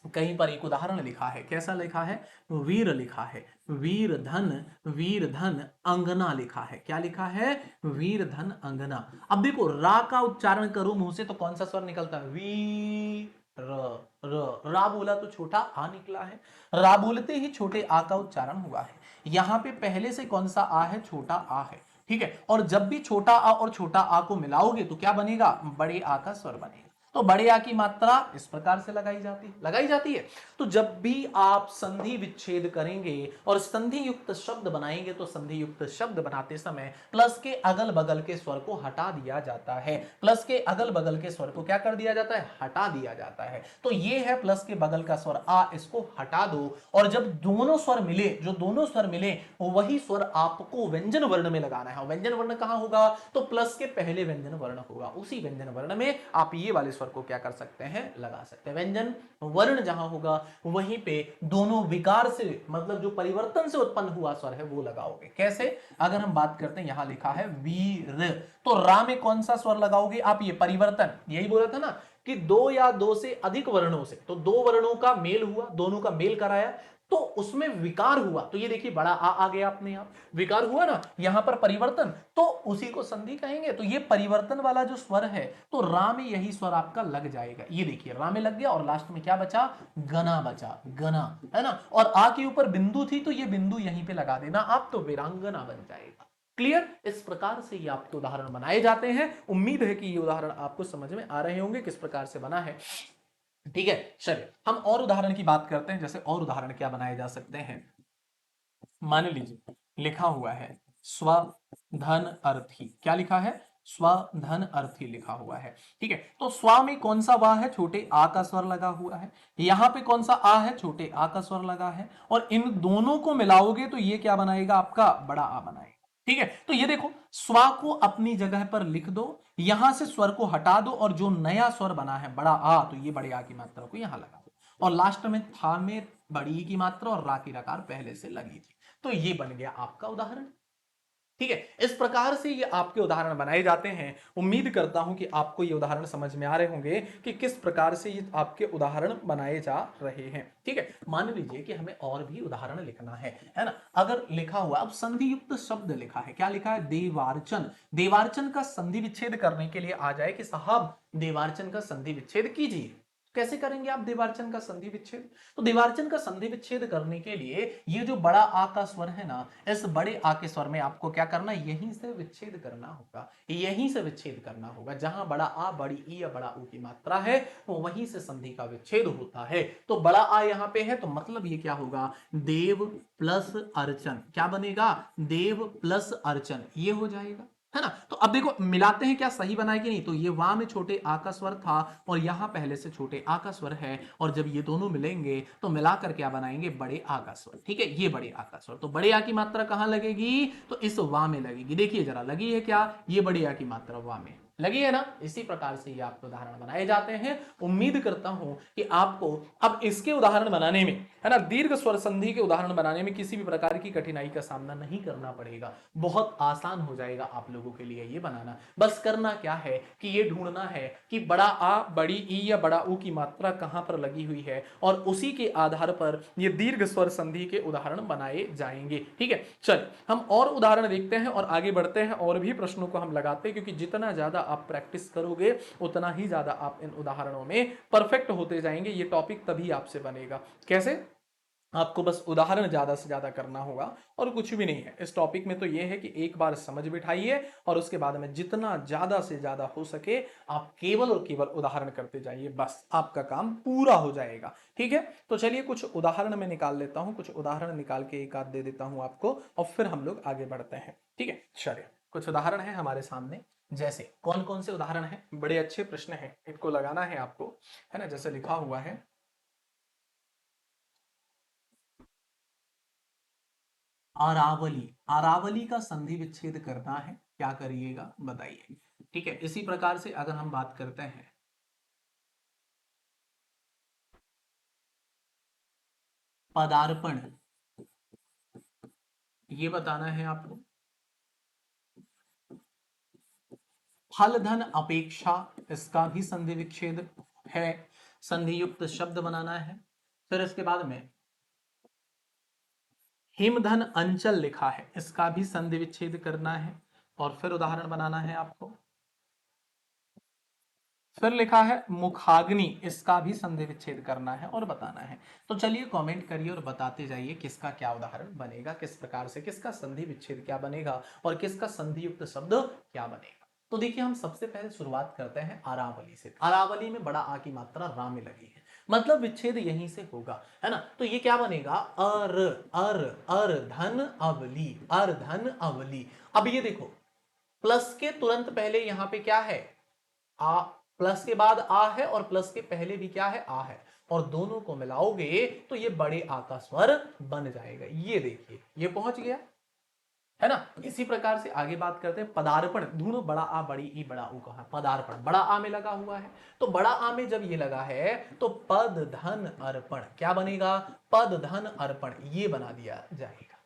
S1: कहीं पर एक उदाहरण लिखा है, कैसा लिखा है, वीर लिखा है, वीर धन अंगना लिखा है। क्या लिखा है, वीर धन अंगना। अब देखो रा का उच्चारण करूं मुंह से तो कौन सा स्वर निकलता है, वी, रा बोला तो छोटा आ निकला है, रा बोलते ही छोटे आ का उच्चारण हुआ है। यहां पे पहले से कौन सा आ है? छोटा आ है। ठीक है, और जब भी छोटा आ और छोटा आ को मिलाओगे तो क्या बनेगा? बड़े आ का स्वर बनेगा। तो बड़े आ की मात्रा इस प्रकार से लगाई जाती है। तो जब भी आप संधि विच्छेद करेंगे और संधि युक्त शब्द बनाएंगे तो संधि युक्त शब्द बनाते समय प्लस के अगल बगल के स्वर को हटा दिया जाता है। प्लस के अगल बगल के स्वर को क्या कर दिया जाता है? हटा दिया जाता है। तो ये है प्लस के बगल का स्वर आ, इसको हटा दो। और जब दोनों स्वर मिले, जो दोनों स्वर मिले वही स्वर आपको व्यंजन वर्ण में लगाना है। व्यंजन वर्ण कहां होगा? तो प्लस के पहले व्यंजन वर्ण होगा, उसी व्यंजन वर्ण में आप ये वाले स्वर को क्या कर सकते हैं? लगा सकते हैं। व्यंजन वर्ण जहां होगा वहीं पे दोनों विकार से, मतलब जो परिवर्तन से उत्पन्न हुआ स्वर है वो लगाओगे। कैसे? अगर हम बात करते हैं, यहां लिखा है वीर, तो रा में कौन सा स्वर लगाओगे आप? ये परिवर्तन, यही बोला था ना कि दो या दो से अधिक वर्णों से, तो दो वर्णों का मेल हुआ, दोनों का मेल कराया तो उसमें विकार हुआ। तो ये देखिए बड़ा आ गया अपने आप, विकार हुआ ना, यहां पर परिवर्तन, तो उसी को संधि कहेंगे। तो ये परिवर्तन वाला जो स्वर है तो रा में यही स्वर आपका लग जाएगा। ये देखिए रा में लग गया और लास्ट में क्या बचा? गना बचा, गना, है ना। और आ के ऊपर बिंदु थी तो ये बिंदु यहीं पे लगा देना आप, तो वीरांगना बन जाएगा। क्लियर? इस प्रकार से ये आपके उदाहरण बनाए जाते हैं। उम्मीद है कि ये उदाहरण आपको समझ में आ रहे होंगे किस प्रकार से बना है। ठीक है, चलिए हम और उदाहरण की बात करते हैं। जैसे और उदाहरण क्या बनाए जा सकते हैं? मान लीजिए लिखा हुआ है स्वधन अर्थी। क्या लिखा है? स्वधन अर्थी लिखा हुआ है। ठीक है, तो स्वा में कौन सा वाह है? छोटे आ का स्वर लगा हुआ है। यहां पे कौन सा आ है? छोटे आ का स्वर लगा है। और इन दोनों को मिलाओगे तो ये क्या बनाएगा? आपका बड़ा आ बनाएगा। ठीक है, तो ये देखो स्वा को अपनी जगह पर लिख दो, यहां से स्वर को हटा दो और जो नया स्वर बना है बड़ा आ, तो ये बड़े आ की मात्रा को यहां लगा दो। और लास्ट में था में बड़ी की मात्रा और रा की रकार पहले से लगी थी। तो ये बन गया आपका उदाहरण। ठीक है, इस प्रकार से ये आपके उदाहरण बनाए जाते हैं। उम्मीद करता हूं कि आपको ये उदाहरण समझ में आ रहे होंगे कि किस प्रकार से ये आपके उदाहरण बनाए जा रहे हैं। ठीक है, मान लीजिए कि हमें और भी उदाहरण लिखना है ना। अगर लिखा हुआ, अब संधि युक्त शब्द लिखा है, क्या लिखा है? देवार्चन। देवार्चन का संधि विच्छेद करने के लिए आ जाए कि साहब देवार्चन का संधि विच्छेद कीजिए। कैसे करेंगे आप देवार्चन का संधि विच्छेद? तो देवार्चन का संधि विच्छेद करने के लिए ये जो बड़ा आ का स्वर है ना, इस बड़े आ के स्वर में आपको क्या करना है? यहीं से विच्छेद करना होगा, यहीं से विच्छेद करना होगा। जहां बड़ा आ, बड़ी ई या बड़ा ऊ की मात्रा है वो वहीं से संधि का विच्छेद होता है। तो बड़ा आ यहां पे है तो मतलब ये क्या होगा? देव प्लस अर्चन। क्या बनेगा? देव प्लस अर्चन, ये हो जाएगा, है ना। तो अब देखो मिलाते हैं क्या सही बनाए कि नहीं। तो ये वाह में छोटे आ का स्वर था और यहां पहले से छोटे आ का स्वर है, और जब ये दोनों मिलेंगे तो मिलाकर क्या बनाएंगे? बड़े आ का स्वर। ठीक है, ये बड़े आ का स्वर। तो बड़े आ की मात्रा कहां लगेगी? तो इस वाह में लगेगी। देखिए जरा लगी है क्या? ये बड़े आ की मात्रा वाह में लगी है ना। इसी प्रकार से ये आपके उदाहरण बनाए जाते हैं। उम्मीद करता हूं कि आपको अब इसके उदाहरण बनाने में, है ना, दीर्घ स्वर संधि के उदाहरण बनाने में किसी भी प्रकार की कठिनाई का सामना नहीं करना पड़ेगा। बहुत आसान हो जाएगा आप लोगों के लिए ये बनाना। बस करना क्या है कि ये ढूंढना है कि बड़ा आ, बड़ी ई या बड़ा ऊ की मात्रा कहां पर लगी हुई है और उसी के आधार पर ये दीर्घ स्वर संधि के उदाहरण बनाए जाएंगे। ठीक है, चल हम और उदाहरण देखते हैं और आगे बढ़ते हैं, और भी प्रश्नों को हम लगाते हैं, क्योंकि जितना ज्यादा आप प्रैक्टिस करोगे उतना ही ज्यादा आप इन उदाहरणों में परफेक्ट होते जाएंगे। ये टॉपिक तभी आपसे बनेगा। कैसे? आपको बस उदाहरण ज्यादा से ज्यादा करना होगा और कुछ भी नहीं है इस टॉपिक में। तो यह है कि एक बार समझ बिठाइए और उसके बाद में जितना ज्यादा से ज्यादा हो सके आप केवल और केवल उदाहरण करते जाइए, बस आपका काम पूरा हो जाएगा। ठीक है, तो चलिए कुछ उदाहरण में निकाल लेता हूं, कुछ उदाहरण निकाल के एक आध दे देता हूं आपको और फिर हम लोग आगे बढ़ते हैं। ठीक है, चलिए कुछ उदाहरण है हमारे सामने। जैसे कौन कौन से उदाहरण हैं? बड़े अच्छे प्रश्न हैं, इनको लगाना है आपको, है ना। जैसे लिखा हुआ है अरावली। अरावली का संधि विच्छेद करना है, क्या करिएगा बताइए। ठीक है, इसी प्रकार से अगर हम बात करते हैं पदार्पण, ये बताना है आपको। फल धन अपेक्षा, इसका भी संधि विच्छेद है, संधि युक्त शब्द बनाना है। फिर इसके बाद में हिमधन अंचल लिखा है, इसका भी संधि विच्छेद करना है और फिर उदाहरण बनाना है आपको। फिर लिखा है मुखाग्नि, इसका भी संधि विच्छेद करना है और बताना है। तो चलिए कमेंट करिए और बताते जाइए किसका क्या उदाहरण बनेगा, किस प्रकार से किसका संधि विच्छेद क्या बनेगा और किसका संधि युक्त शब्द क्या बनेगा। तो देखिए हम सबसे पहले शुरुआत करते हैं अरावली से। अरावली में बड़ा आ की मात्रा रा में लगी है, मतलब विच्छेद यहीं से होगा, है ना। तो ये क्या बनेगा, अर अर अर धन अवली, अर धन अवली। अब ये देखो प्लस के तुरंत पहले यहां पे क्या है, आ, प्लस के बाद आ है और प्लस के पहले भी क्या है, आ है, और दोनों को मिलाओगे तो ये बड़े आ का स्वर बन जाएगा। ये देखिए ये पहुंच गया, है ना। इसी प्रकार से आगे बात करते हैं पदार्पण। ढूंढो बड़ा आ बड़ी ई बड़ा ऊ कहां, पदार्पण बड़ा आ में लगा हुआ है। तो बड़ा आ में जब ये लगा है तो पद धन अर्पण क्या बनेगा, पद धन अर्पण, ये बना दिया जाएगा।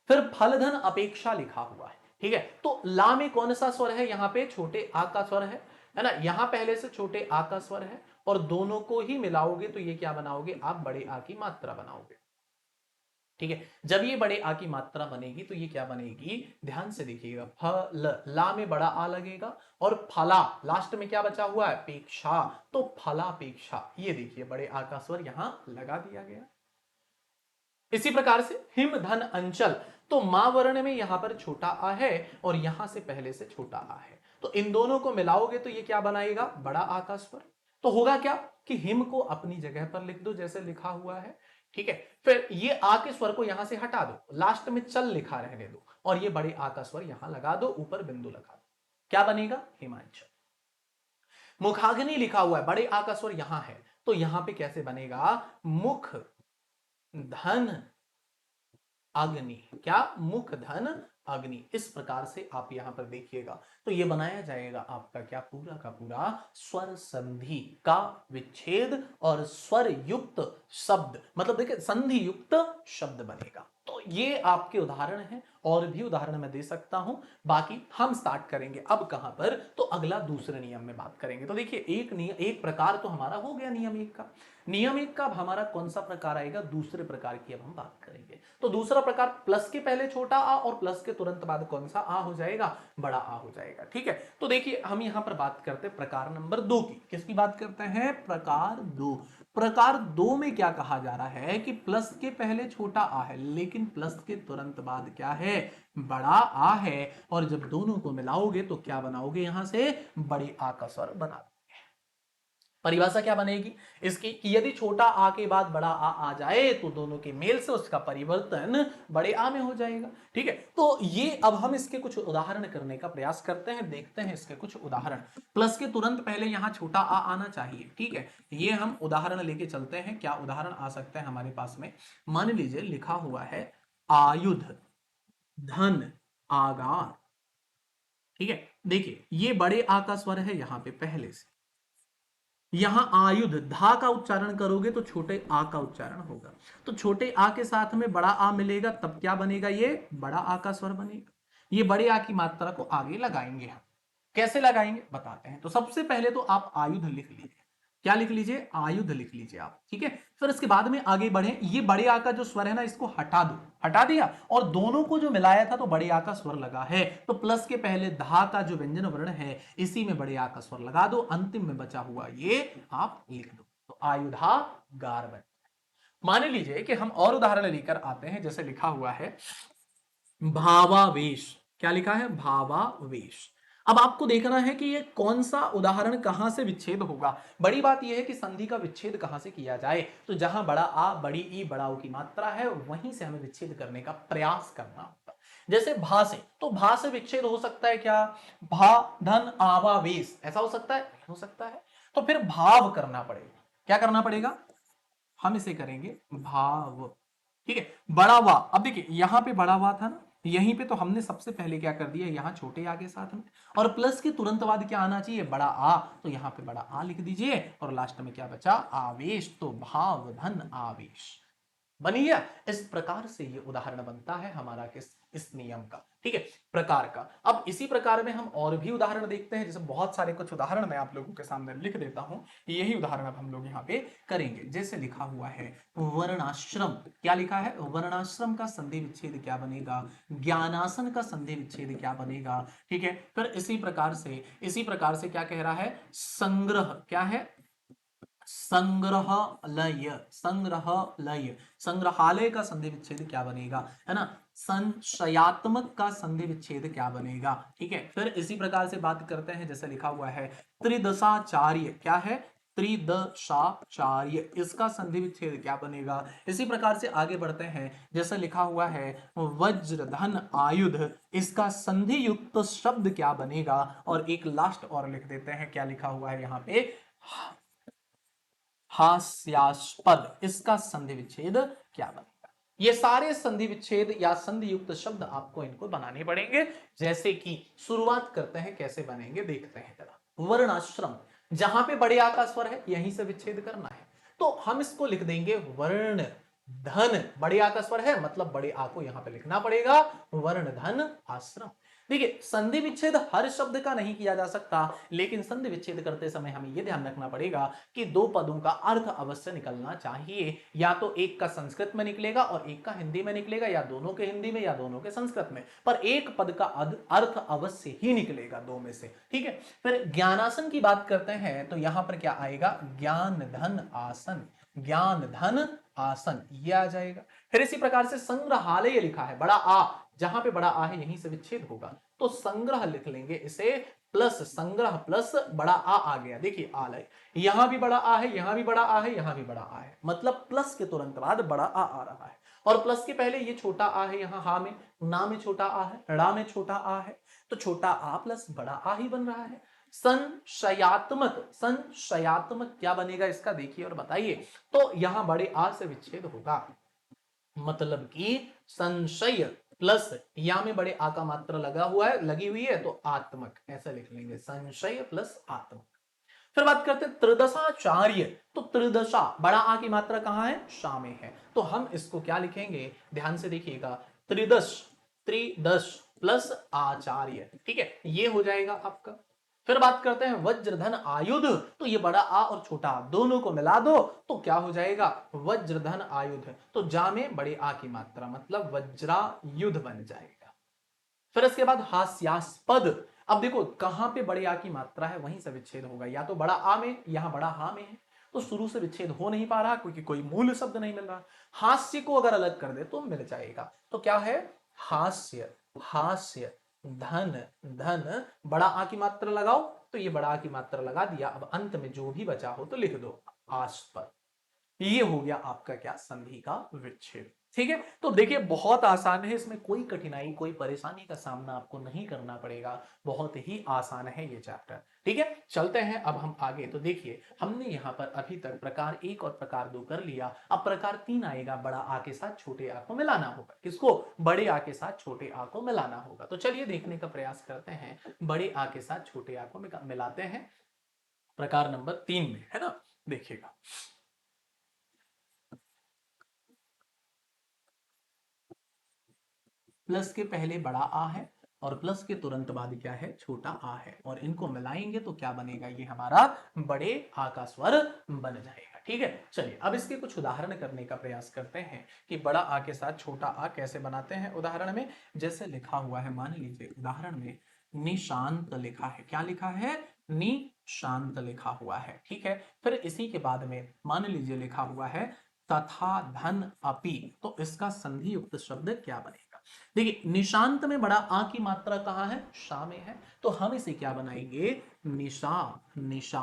S1: फिर फल धन अपेक्षा लिखा हुआ है, ठीक है। तो ला में कौन सा स्वर है, यहां पे छोटे आ का स्वर है ना। यहां पहले से छोटे आ का स्वर है और दोनों को ही मिलाओगे तो ये क्या बनाओगे, आप बड़े आ की मात्रा बनाओगे, ठीक है। जब ये बड़े आ की मात्रा बनेगी तो ये क्या बनेगी, ध्यान से देखिएगा, फल, ला में बड़ा आ लगेगा और फला लास्ट में क्या बचा हुआ है, पेक्षा, तो फलापेक्षा, ये देखिए बड़े आ का स्वर यहां लगा दिया गया। इसी प्रकार से हिम धन अंचल, तो मां वर्ण में यहां पर छोटा आ है और यहां से पहले से छोटा आ है, तो इन दोनों को मिलाओगे तो ये क्या बनाएगा, बड़ा आ का स्वर। तो होगा क्या कि हिम को अपनी जगह पर लिख दो जैसे लिखा हुआ है, ठीक है। फिर ये आ के स्वर को यहां से हटा दो, लास्ट में चल लिखा रहने दो और ये बड़े आ का स्वर यहां लगा दो, ऊपर बिंदु लगा दो, क्या बनेगा, हिमांचल। मुखाग्नि लिखा हुआ है, बड़े आ का स्वर यहां है, तो यहां पे कैसे बनेगा, मुख धन अग्नि, क्या, मुख धन अग्नि। इस प्रकार से आप यहां पर देखिएगा तो ये बनाया जाएगा आपका क्या, पूरा का पूरा स्वर संधि का विच्छेद और स्वर युक्त शब्द, मतलब देखिए संधि युक्त शब्द बनेगा। तो ये आपके उदाहरण हैं, और भी उदाहरण मैं दे सकता हूं। बाकी हम स्टार्ट करेंगे अब कहां पर, तो अगला दूसरे नियम में बात करेंगे। तो देखिए एक नियम, एक प्रकार तो हमारा हो गया नियम एक का। नियम एक का अब हमारा कौन सा प्रकार आएगा, दूसरे प्रकार की अब हम बात करेंगे। तो दूसरा प्रकार प्लस के पहले छोटा आ और प्लस के तुरंत बाद कौन सा आ हो जाएगा, बड़ा आ हो जाएगा, ठीक है। तो देखिए हम यहां पर बात करते हैं प्रकार नंबर 2 की। किसकी बात करते हैं, प्रकार 2। प्रकार 2 में क्या कहा जा रहा है कि प्लस के पहले छोटा आ है लेकिन प्लस के तुरंत बाद क्या है, बड़ा आ है, और जब दोनों को मिलाओगे तो क्या बनाओगे, यहां से बड़े आ का स्वर बना। परिभाषा क्या बनेगी इसकी, कि यदि छोटा आ के बाद बड़ा आ जाए तो दोनों के मेल से उसका परिवर्तन बड़े आ में हो जाएगा, ठीक है। तो ये अब हम इसके कुछ उदाहरण करने का प्रयास करते हैं, देखते हैं इसके कुछ उदाहरण। प्लस के तुरंत पहले यहां छोटा आ आना चाहिए, ठीक है। ये हम उदाहरण लेके चलते हैं, क्या उदाहरण आ सकते हैं हमारे पास में। मान लीजिए लिखा हुआ है आयुध धन आगार, ठीक है। देखिए ये बड़े आ का स्वर है यहां पे पहले से, यहां आयुध धा का उच्चारण करोगे तो छोटे आ का उच्चारण होगा, तो छोटे आ के साथ में बड़ा आ मिलेगा तब क्या बनेगा, ये बड़ा आ का स्वर बनेगा। ये बड़े आ की मात्रा को आगे लगाएंगे हम, कैसे लगाएंगे बताते हैं। तो सबसे पहले तो आप आयुध लिख लीजिए, क्या लिख लीजिए, आयुध लिख लीजिए आप, ठीक है। फिर इसके बाद में आगे बढ़े, ये बड़े आ का जो स्वर है ना इसको हटा दो, हटा दिया, और दोनों को जो मिलाया था तो बड़े आ का स्वर लगा है, तो प्लस के पहले धा का जो व्यंजन वर्ण है इसी में बड़े आ का स्वर लगा दो, अंतिम में बचा हुआ ये आप लिख दो, तो आयुधा गार बन। मान लीजिए कि हम और उदाहरण लेकर आते हैं, जैसे लिखा हुआ है भावावेश, क्या लिखा है, भावावेश। अब आपको देखना है कि ये कौन सा उदाहरण कहां से विच्छेद होगा। बड़ी बात यह है कि संधि का विच्छेद कहां से किया जाए, तो जहां बड़ा आ बड़ी ई बड़ा ऊ की मात्रा है वहीं से हमें विच्छेद करने का प्रयास करना होगा। जैसे भा से, तो भा से विच्छेद हो सकता है क्या, भा धन आवावेश, ऐसा हो सकता है, नहीं हो सकता है, तो फिर भाव करना पड़ेगा। क्या करना पड़ेगा, हम इसे करेंगे भाव, ठीक है। बड़ा वा, अब देखिए यहां पे बड़ा वा था ना, यहीं पे तो हमने सबसे पहले क्या कर दिया, यहां छोटे आ के साथ में, और प्लस के तुरंत बाद क्या आना चाहिए, बड़ा आ, तो यहां पे बड़ा आ लिख दीजिए और लास्ट में क्या बचा, आवेश, तो भाव धन आवेश बन गया। इस प्रकार से ये उदाहरण बनता है हमारा किस, इस नियम का। ठीक है, प्रकार का। अब इसी प्रकार में हम और भी उदाहरण देखते हैं, जैसे बहुत सारे कुछ उदाहरण मैं आप लोगों के सामने लिख देता हूं, यही उदाहरण अब हम लोग यहाँ पे करेंगे। जैसे लिखा हुआ है वर्णाश्रम, क्या लिखा है, वर्णाश्रम का संधि विच्छेद क्या बनेगा, ज्ञानासन का संधि विच्छेद क्या बनेगा, ठीक है। फिर इसी प्रकार से क्या कह रहा है, संग्रह, क्या है, संग्रहालय, संग्रहालय, संग्रहालय का संधि विच्छेद क्या बनेगा, है ना, संशयात्मक का संधि विच्छेद क्या बनेगा, ठीक है। फिर इसी प्रकार से बात करते हैं, जैसे लिखा हुआ है त्रिदशाचार्य, क्या है, त्रिदशाचार्य, इसका संधि विच्छेद क्या बनेगा। इसी प्रकार से आगे बढ़ते हैं, जैसे लिखा हुआ है वज्रधन आयुध, इसका संधि युक्त शब्द क्या बनेगा। और एक लास्ट और लिख देते हैं, क्या लिखा हुआ है यहाँ पे, हास्यास्पद, इसका संधि विच्छेद क्या बनेगा। ये सारे संधि विच्छेद या संधि युक्त शब्द आपको इनको बनाने पड़ेंगे। जैसे कि शुरुआत करते हैं, कैसे बनेंगे देखते हैं जरा। वर्णाश्रम, जहां पे बड़े आ का स्वर है यहीं से विच्छेद करना है, तो हम इसको लिख देंगे वर्ण धन, बड़े आ का स्वर है मतलब बड़े आ को यहां पे लिखना पड़ेगा, वर्ण धन आश्रम। देखिए संधि विच्छेद हर शब्द का नहीं किया जा सकता, लेकिन संधि विच्छेद करते समय हमें यह ध्यान रखना पड़ेगा कि दो पदों का अर्थ अवश्य निकलना चाहिए, या तो एक का संस्कृत में निकलेगा और एक का हिंदी में निकलेगा, या दोनों के हिंदी में या दोनों के संस्कृत में, पर एक पद का अर्थ अवश्य ही निकलेगा दो में से, ठीक है। फिर ज्ञानासन की बात करते हैं, तो यहां पर क्या आएगा, ज्ञान धन आसन, ज्ञान धन आसन, ये आ जाएगा। फिर इसी प्रकार से संग्रहालय लिखा है, बड़ा आ, जहां पे बड़ा आ है यहीं से विच्छेद होगा, तो संग्रह लिख लेंगे इसे, प्लस संग्रह प्लस बड़ा आ गया, देखिए आलय, यहां भी बड़ा आ है, यहां भी बड़ा आ है, यहां भी बड़ा आ है, मतलब प्लस के तुरंत बाद बड़ा आ रहा है, और प्लस के पहले ये छोटा आ है, यहां हा में, ना में छोटा आ है, ड़ा में छोटा आ है, तो छोटा आ प्लस बड़ा आ ही बन रहा है। संशयात्मक, संशयात्मक क्या बनेगा इसका देखिए और बताइए, तो यहां बड़े आ से विच्छेद होगा, मतलब कि संशय प्लस या में बड़े आ का मात्रा लगा हुआ है, लगी हुई है, तो आत्मक, ऐसा लिख लेंगे, संशय प्लस आत्मक। फिर बात करते हैं त्रिदशाचार्य, तो त्रिदशा, बड़ा आ की मात्रा कहां है, शा में है, तो हम इसको क्या लिखेंगे, ध्यान से देखिएगा, त्रिदश, त्रिदश प्लस आचार्य, ठीक है, ये हो जाएगा आपका। फिर बात करते हैं वज्रधन आयुध, तो ये बड़ा आ और छोटा आ दोनों को मिला दो, तो क्या हो जाएगा, वज्रधन आयुध, तो जा में बड़े आ की मात्रा, मतलब वज्रायुध बन जाएगा। फिर इसके बाद हास्यास्पद, अब देखो कहां पे बड़े आ की मात्रा है वहीं से विच्छेद होगा, या तो बड़ा आ में, यहां बड़ा हा में है, तो शुरू से विच्छेद हो नहीं पा रहा क्योंकि कोई मूल शब्द नहीं मिल रहा। हास्य को अगर अलग कर दे तो मिल जाएगा, तो क्या है, हास्य, हास्य, धन, धन, बड़ा आ की मात्रा लगाओ, तो ये बड़ा आ की मात्रा लगा दिया, अब अंत में जो भी बचा हो तो लिख दो आस्पद, ये हो गया आपका क्या, संधि का विच्छेद, ठीक है। तो देखिए बहुत आसान है, इसमें कोई कठिनाई कोई परेशानी का सामना आपको नहीं करना पड़ेगा, बहुत ही आसान है ये चैप्टर, ठीक है। चलते हैं अब हम आगे, तो देखिए हमने यहां पर अभी तक प्रकार 1 और प्रकार 2 कर लिया, अब प्रकार 3 आएगा, बड़ा आ के साथ छोटे आ को मिलाना होगा, किसको, बड़े आ के साथ छोटे आ को मिलाना होगा। तो चलिए देखने का प्रयास करते हैं, बड़े आ के साथ छोटे आ को मिलाते हैं प्रकार नंबर 3 में, है ना, देखिएगा। प्लस के पहले बड़ा आ है और प्लस के तुरंत बाद क्या है, छोटा आ है, और इनको मिलाएंगे तो क्या बनेगा, ये हमारा बड़े आ का स्वर बन जाएगा, ठीक है। चलिए अब इसके कुछ उदाहरण करने का प्रयास करते हैं कि बड़ा आ के साथ छोटा आ कैसे बनाते हैं उदाहरण में। जैसे लिखा हुआ है, मान लीजिए उदाहरण में निशांत लिखा है, क्या लिखा है, निशांत लिखा हुआ है, ठीक है। फिर इसी के बाद में मान लीजिए लिखा हुआ है तथा धन अपि, तो इसका संधि युक्त शब्द क्या बनेगा। देखिए निशांत में बड़ा आ की मात्रा कहां है, शा में है, तो हम इसे क्या बनाएंगे, निशा, निशा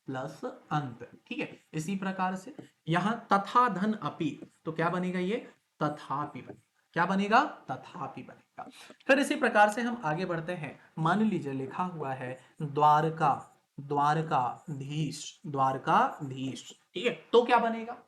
S1: प्लस अंत, ठीक है। इसी प्रकार से यहां तथा धन अपि, तो क्या बनेगा, ये तथापि बनेगा, क्या बनेगा, तथापि बनेगा। फिर इसी प्रकार से हम आगे बढ़ते हैं, मान लीजिए लिखा हुआ है द्वारका, द्वारकाधीश, द्वारकाधीश, ठीक है, तो क्या बनेगा,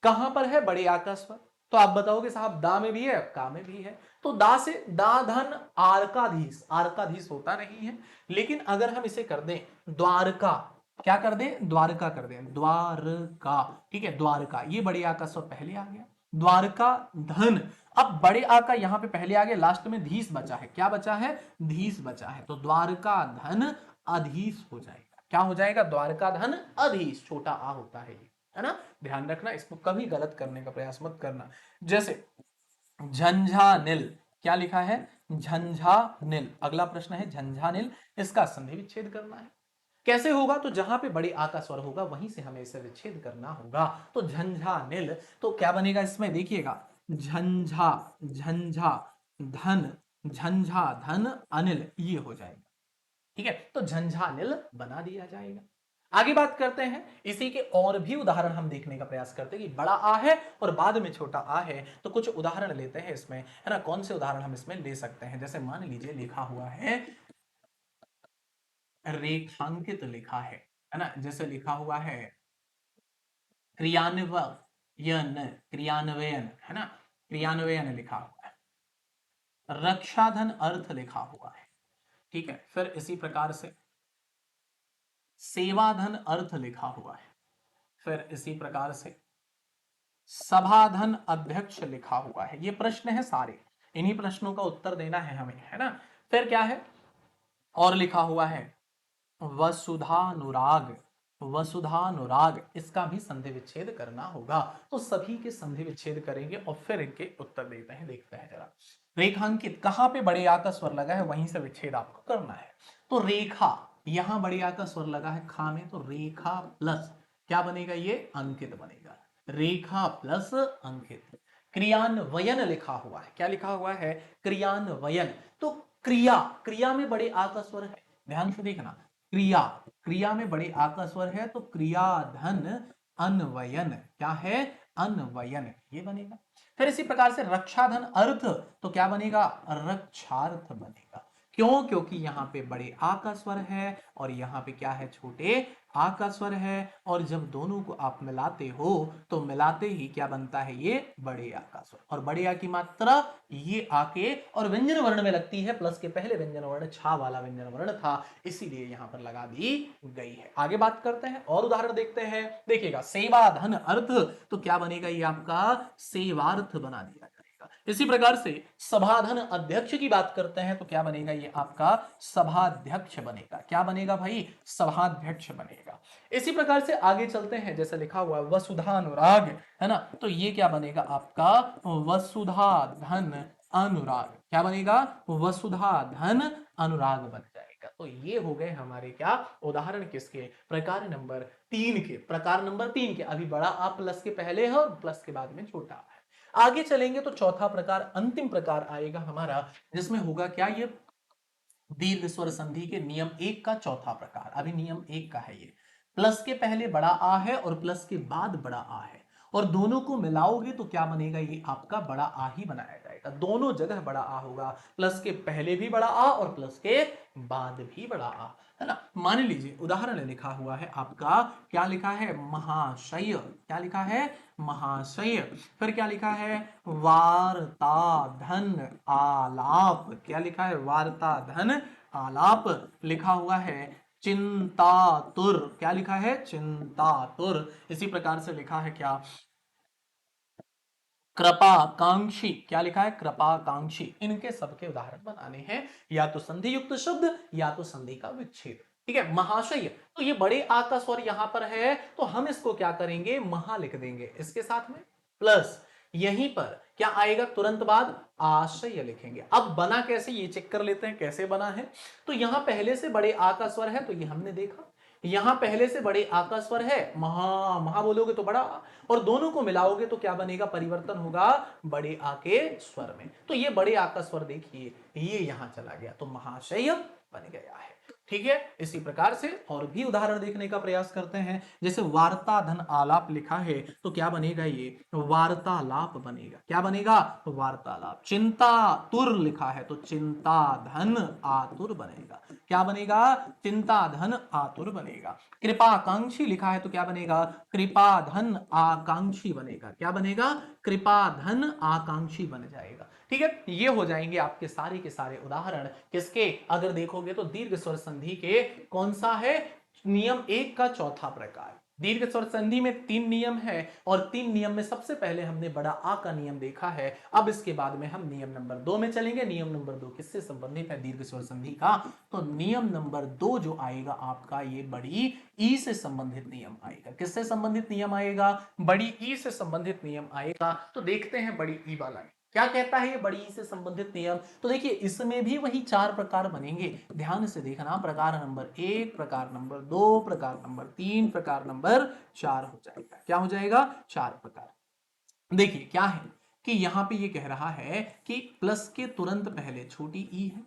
S1: कहां पर है बड़े आ का स्वर, तो आप बताओगे साहब दा में भी है का में भी है, तो दा से दा धन आरकाधीश, आरकाधीश होता नहीं है, लेकिन अगर हम इसे कर दें द्वारका, क्या कर दें, द्वारका कर दें, द्वारका, ठीक है, द्वारका, ये बड़े आ का स्वर पहले आ गया, द्वारका धन। अब बड़े आ का यहां पे पहले आ गया, लास्ट में धीस बचा है। क्या बचा है? धीस बचा है, तो द्वारका धन अधीस हो जाएगा। क्या हो जाएगा? द्वारका धन अधीस, छोटा आ होता है ये, है ना। ध्यान रखना, इसको कभी गलत करने का प्रयास मत करना। जैसे झंझानिल, क्या लिखा है? झंझानिल। अगला प्रश्न है झंझानिल, इसका संधि विच्छेद करना है। कैसे होगा? तो जहां पे बड़े आ का स्वर होगा वहीं से हमें इसे विच्छेद करना होगा। तो झंझानिल, तो क्या बनेगा इसमें? देखिएगा, झंझा, झंझा धन, झंझा धन अनिल, ये हो जाएगा। ठीक है, तो झंझानिल बना दिया जाएगा। आगे बात करते हैं, इसी के और भी उदाहरण हम देखने का प्रयास करते हैं कि बड़ा आ है और बाद में छोटा आ है, तो कुछ उदाहरण लेते हैं इसमें, है ना। कौन से उदाहरण हम इसमें ले सकते हैं? जैसे मान लीजिए लिखा हुआ है रेखांकित, लिखा है ना। जैसे लिखा हुआ है क्रियान्वयन, क्रियान्वयन, है ना, क्रियान्वयन लिखा हुआ है। रक्षाधन अर्थ लिखा हुआ है। ठीक है, फिर इसी प्रकार से सेवाधन अर्थ लिखा हुआ है। फिर इसी प्रकार से सभाधन अध्यक्ष लिखा हुआ है। ये प्रश्न है सारे, इन्हीं प्रश्नों का उत्तर देना है हमें, है ना। फिर क्या है और लिखा हुआ है? वसुधानुराग, वसुधानुराग, इसका भी संधि विच्छेद करना होगा। तो सभी के संधि विच्छेद करेंगे और फिर इनके उत्तर देते हैं। देखते हैं जरा, रेखांकित कहां पे बड़े आ का स्वर लगा है वहीं से विच्छेद आपको करना है। तो रेखा, यहां बड़े आ का स्वर लगा है खा में, तो रेखा प्लस क्या बनेगा? ये अंकित बनेगा। रेखा प्लस अंकित। क्रियान्वयन लिखा हुआ है, क्या लिखा हुआ है? क्रियान्वयन। तो क्रिया, क्रिया में बड़े आ का स्वर है, ध्यान से देखना। क्रिया, क्रिया में बड़े आ का स्वर है, तो क्रियाधन अन्वयन, क्या है? अन्वयन, ये बनेगा। फिर इसी प्रकार से रक्षाधन अर्थ, तो क्या बनेगा? रक्षार्थ बनेगा। क्यों? क्योंकि यहां पे बड़े आ का स्वर है और यहां पे क्या है? छोटे आ का स्वर है, और जब दोनों को आप मिलाते हो तो मिलाते ही क्या बनता है? ये बड़े आ का स्वर। और बड़े आ की मात्रा ये आके और व्यंजन वर्ण में लगती है, प्लस के पहले व्यंजन वर्ण छा वाला व्यंजन वर्ण था, इसीलिए यहां पर लगा दी गई है। आगे बात करते हैं और उदाहरण देखते हैं। देखिएगा, सेवा धन अर्थ, तो क्या बनेगा? ये आपका सेवार्थ बना दिया जाएगा। इसी प्रकार से सभाधन अध्यक्ष की बात करते हैं, तो क्या बनेगा? ये आपका सभाध्यक्ष बनेगा। क्या बनेगा भाई? सभाध्यक्ष बनेगा। इसी प्रकार से आगे चलते हैं, जैसे लिखा हुआ है वसुधानुराग, है ना, तो ये क्या बनेगा? आपका वसुधा धन अनुराग। क्या बनेगा? वसुधा धन अनुराग बन जाएगा। तो ये हो गए हमारे क्या उदाहरण? किसके? प्रकार नंबर 3 के। प्रकार नंबर 3 के, अभी बड़ा आ प्लस के पहले है और प्लस के बाद में छोटा है। आगे चलेंगे तो चौथा प्रकार, अंतिम प्रकार आएगा हमारा, जिसमें होगा क्या? ये दीर्घ स्वर संधि के नियम 1 का चौथा प्रकार। अभी नियम 1 का है ये, प्लस के पहले बड़ा आ है और प्लस के बाद बड़ा आ है, और दोनों को मिलाओगे तो क्या बनेगा? ये आपका बड़ा आ ही बनाया जाएगा। दोनों जगह बड़ा आ होगा, प्लस के पहले भी बड़ा आ और प्लस के बाद भी बड़ा आ, है ना। मान लीजिए उदाहरण लिखा हुआ है आपका, क्या लिखा है? महाशय। क्या लिखा है? महाशय। फिर क्या लिखा है? वार्ता धन आलाप। क्या लिखा है? वार्ता धन आलाप लिखा हुआ है। चिंतातुर, क्या लिखा है? चिंतातुर। इसी प्रकार से लिखा है क्या? कृपाकांक्षी। क्या लिखा है? कृपाकांक्षी। इनके सबके उदाहरण बनाने हैं, या तो संधि युक्त शब्द या तो संधि का विच्छेद। ठीक है, महाशय, तो ये बड़े आ का स्वर यहां पर है, तो हम इसको क्या करेंगे? महा लिख देंगे इसके साथ में, प्लस यहीं पर क्या आएगा? तुरंत बाद आशय लिखेंगे। अब बना कैसे ये चेक कर लेते हैं कैसे बना है। तो यहां पहले से बड़े आ का स्वर है, तो ये हमने देखा। यहां पहले से बड़े आ का स्वर है, महा, महा बोलोगे तो बड़ा आ, और दोनों को मिलाओगे तो क्या बनेगा? परिवर्तन होगा बड़े आ के स्वर में। तो ये बड़े आ का स्वर देखिए, ये यहां चला गया, तो महाशय बन गया है। ठीक है, इसी प्रकार से और भी उदाहरण देखने का प्रयास करते हैं। जैसे वार्ता धन आलाप लिखा है, तो क्या बनेगा? ये वार्तालाप बनेगा। क्या बनेगा? वार्तालाप। चिंता तुर लिखा है, तो चिंता धन आतुर बनेगा। क्या बनेगा? चिंता धन आतुर बनेगा। कृपाकांक्षी लिखा है, तो क्या बनेगा? कृपा धन आकांक्षी बनेगा। क्या बनेगा? कृपा धन आकांक्षी बन जाएगा। ठीक है, ये हो जाएंगे आपके सारे के सारे उदाहरण। किसके? अगर देखोगे तो दीर्घ स्वर संधि के कौन सा है? नियम 1 का चौथा प्रकार। दीर्घ स्वर संधि में 3 नियम है और 3 नियम में सबसे पहले हमने बड़ा आ का नियम देखा है। अब इसके बाद में हम नियम नंबर 2 में चलेंगे। नियम नंबर 2 किससे संबंधित है? दीर्घ स्वर संधि का। तो नियम नंबर 2 जो आएगा आपका, ये बड़ी ई से संबंधित नियम आएगा। किससे संबंधित नियम आएगा? बड़ी ई से संबंधित नियम आएगा। तो देखते हैं बड़ी ई वाला क्या कहता है ये बड़ी ई से संबंधित नियम। तो देखिए इसमें भी वही 4 प्रकार बनेंगे, ध्यान से देखना। प्रकार नंबर 1, प्रकार नंबर 2, प्रकार नंबर 3, प्रकार नंबर 4 हो जाएगा। क्या हो जाएगा? 4 प्रकार। देखिए क्या है कि यहां पे ये कह रहा है कि प्लस के तुरंत पहले छोटी ई है,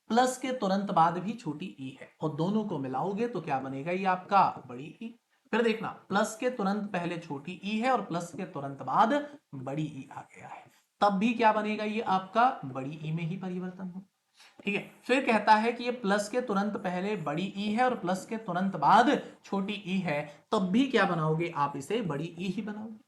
S1: प्लस के तुरंत बाद भी छोटी ई है, और दोनों को मिलाओगे तो क्या बनेगा? ये आपका बड़ी ई। फिर देखना, प्लस के तुरंत पहले छोटी ई है और प्लस के तुरंत बाद बड़ी ई आ गया है, तब भी क्या बनेगा? ये आपका बड़ी ई में ही परिवर्तन हो। ठीक है, फिर कहता है कि ये प्लस के तुरंत पहले बड़ी ई है और प्लस के तुरंत बाद छोटी ई है, तब भी क्या बनाओगे आप? इसे बड़ी ई ही बनाओगे।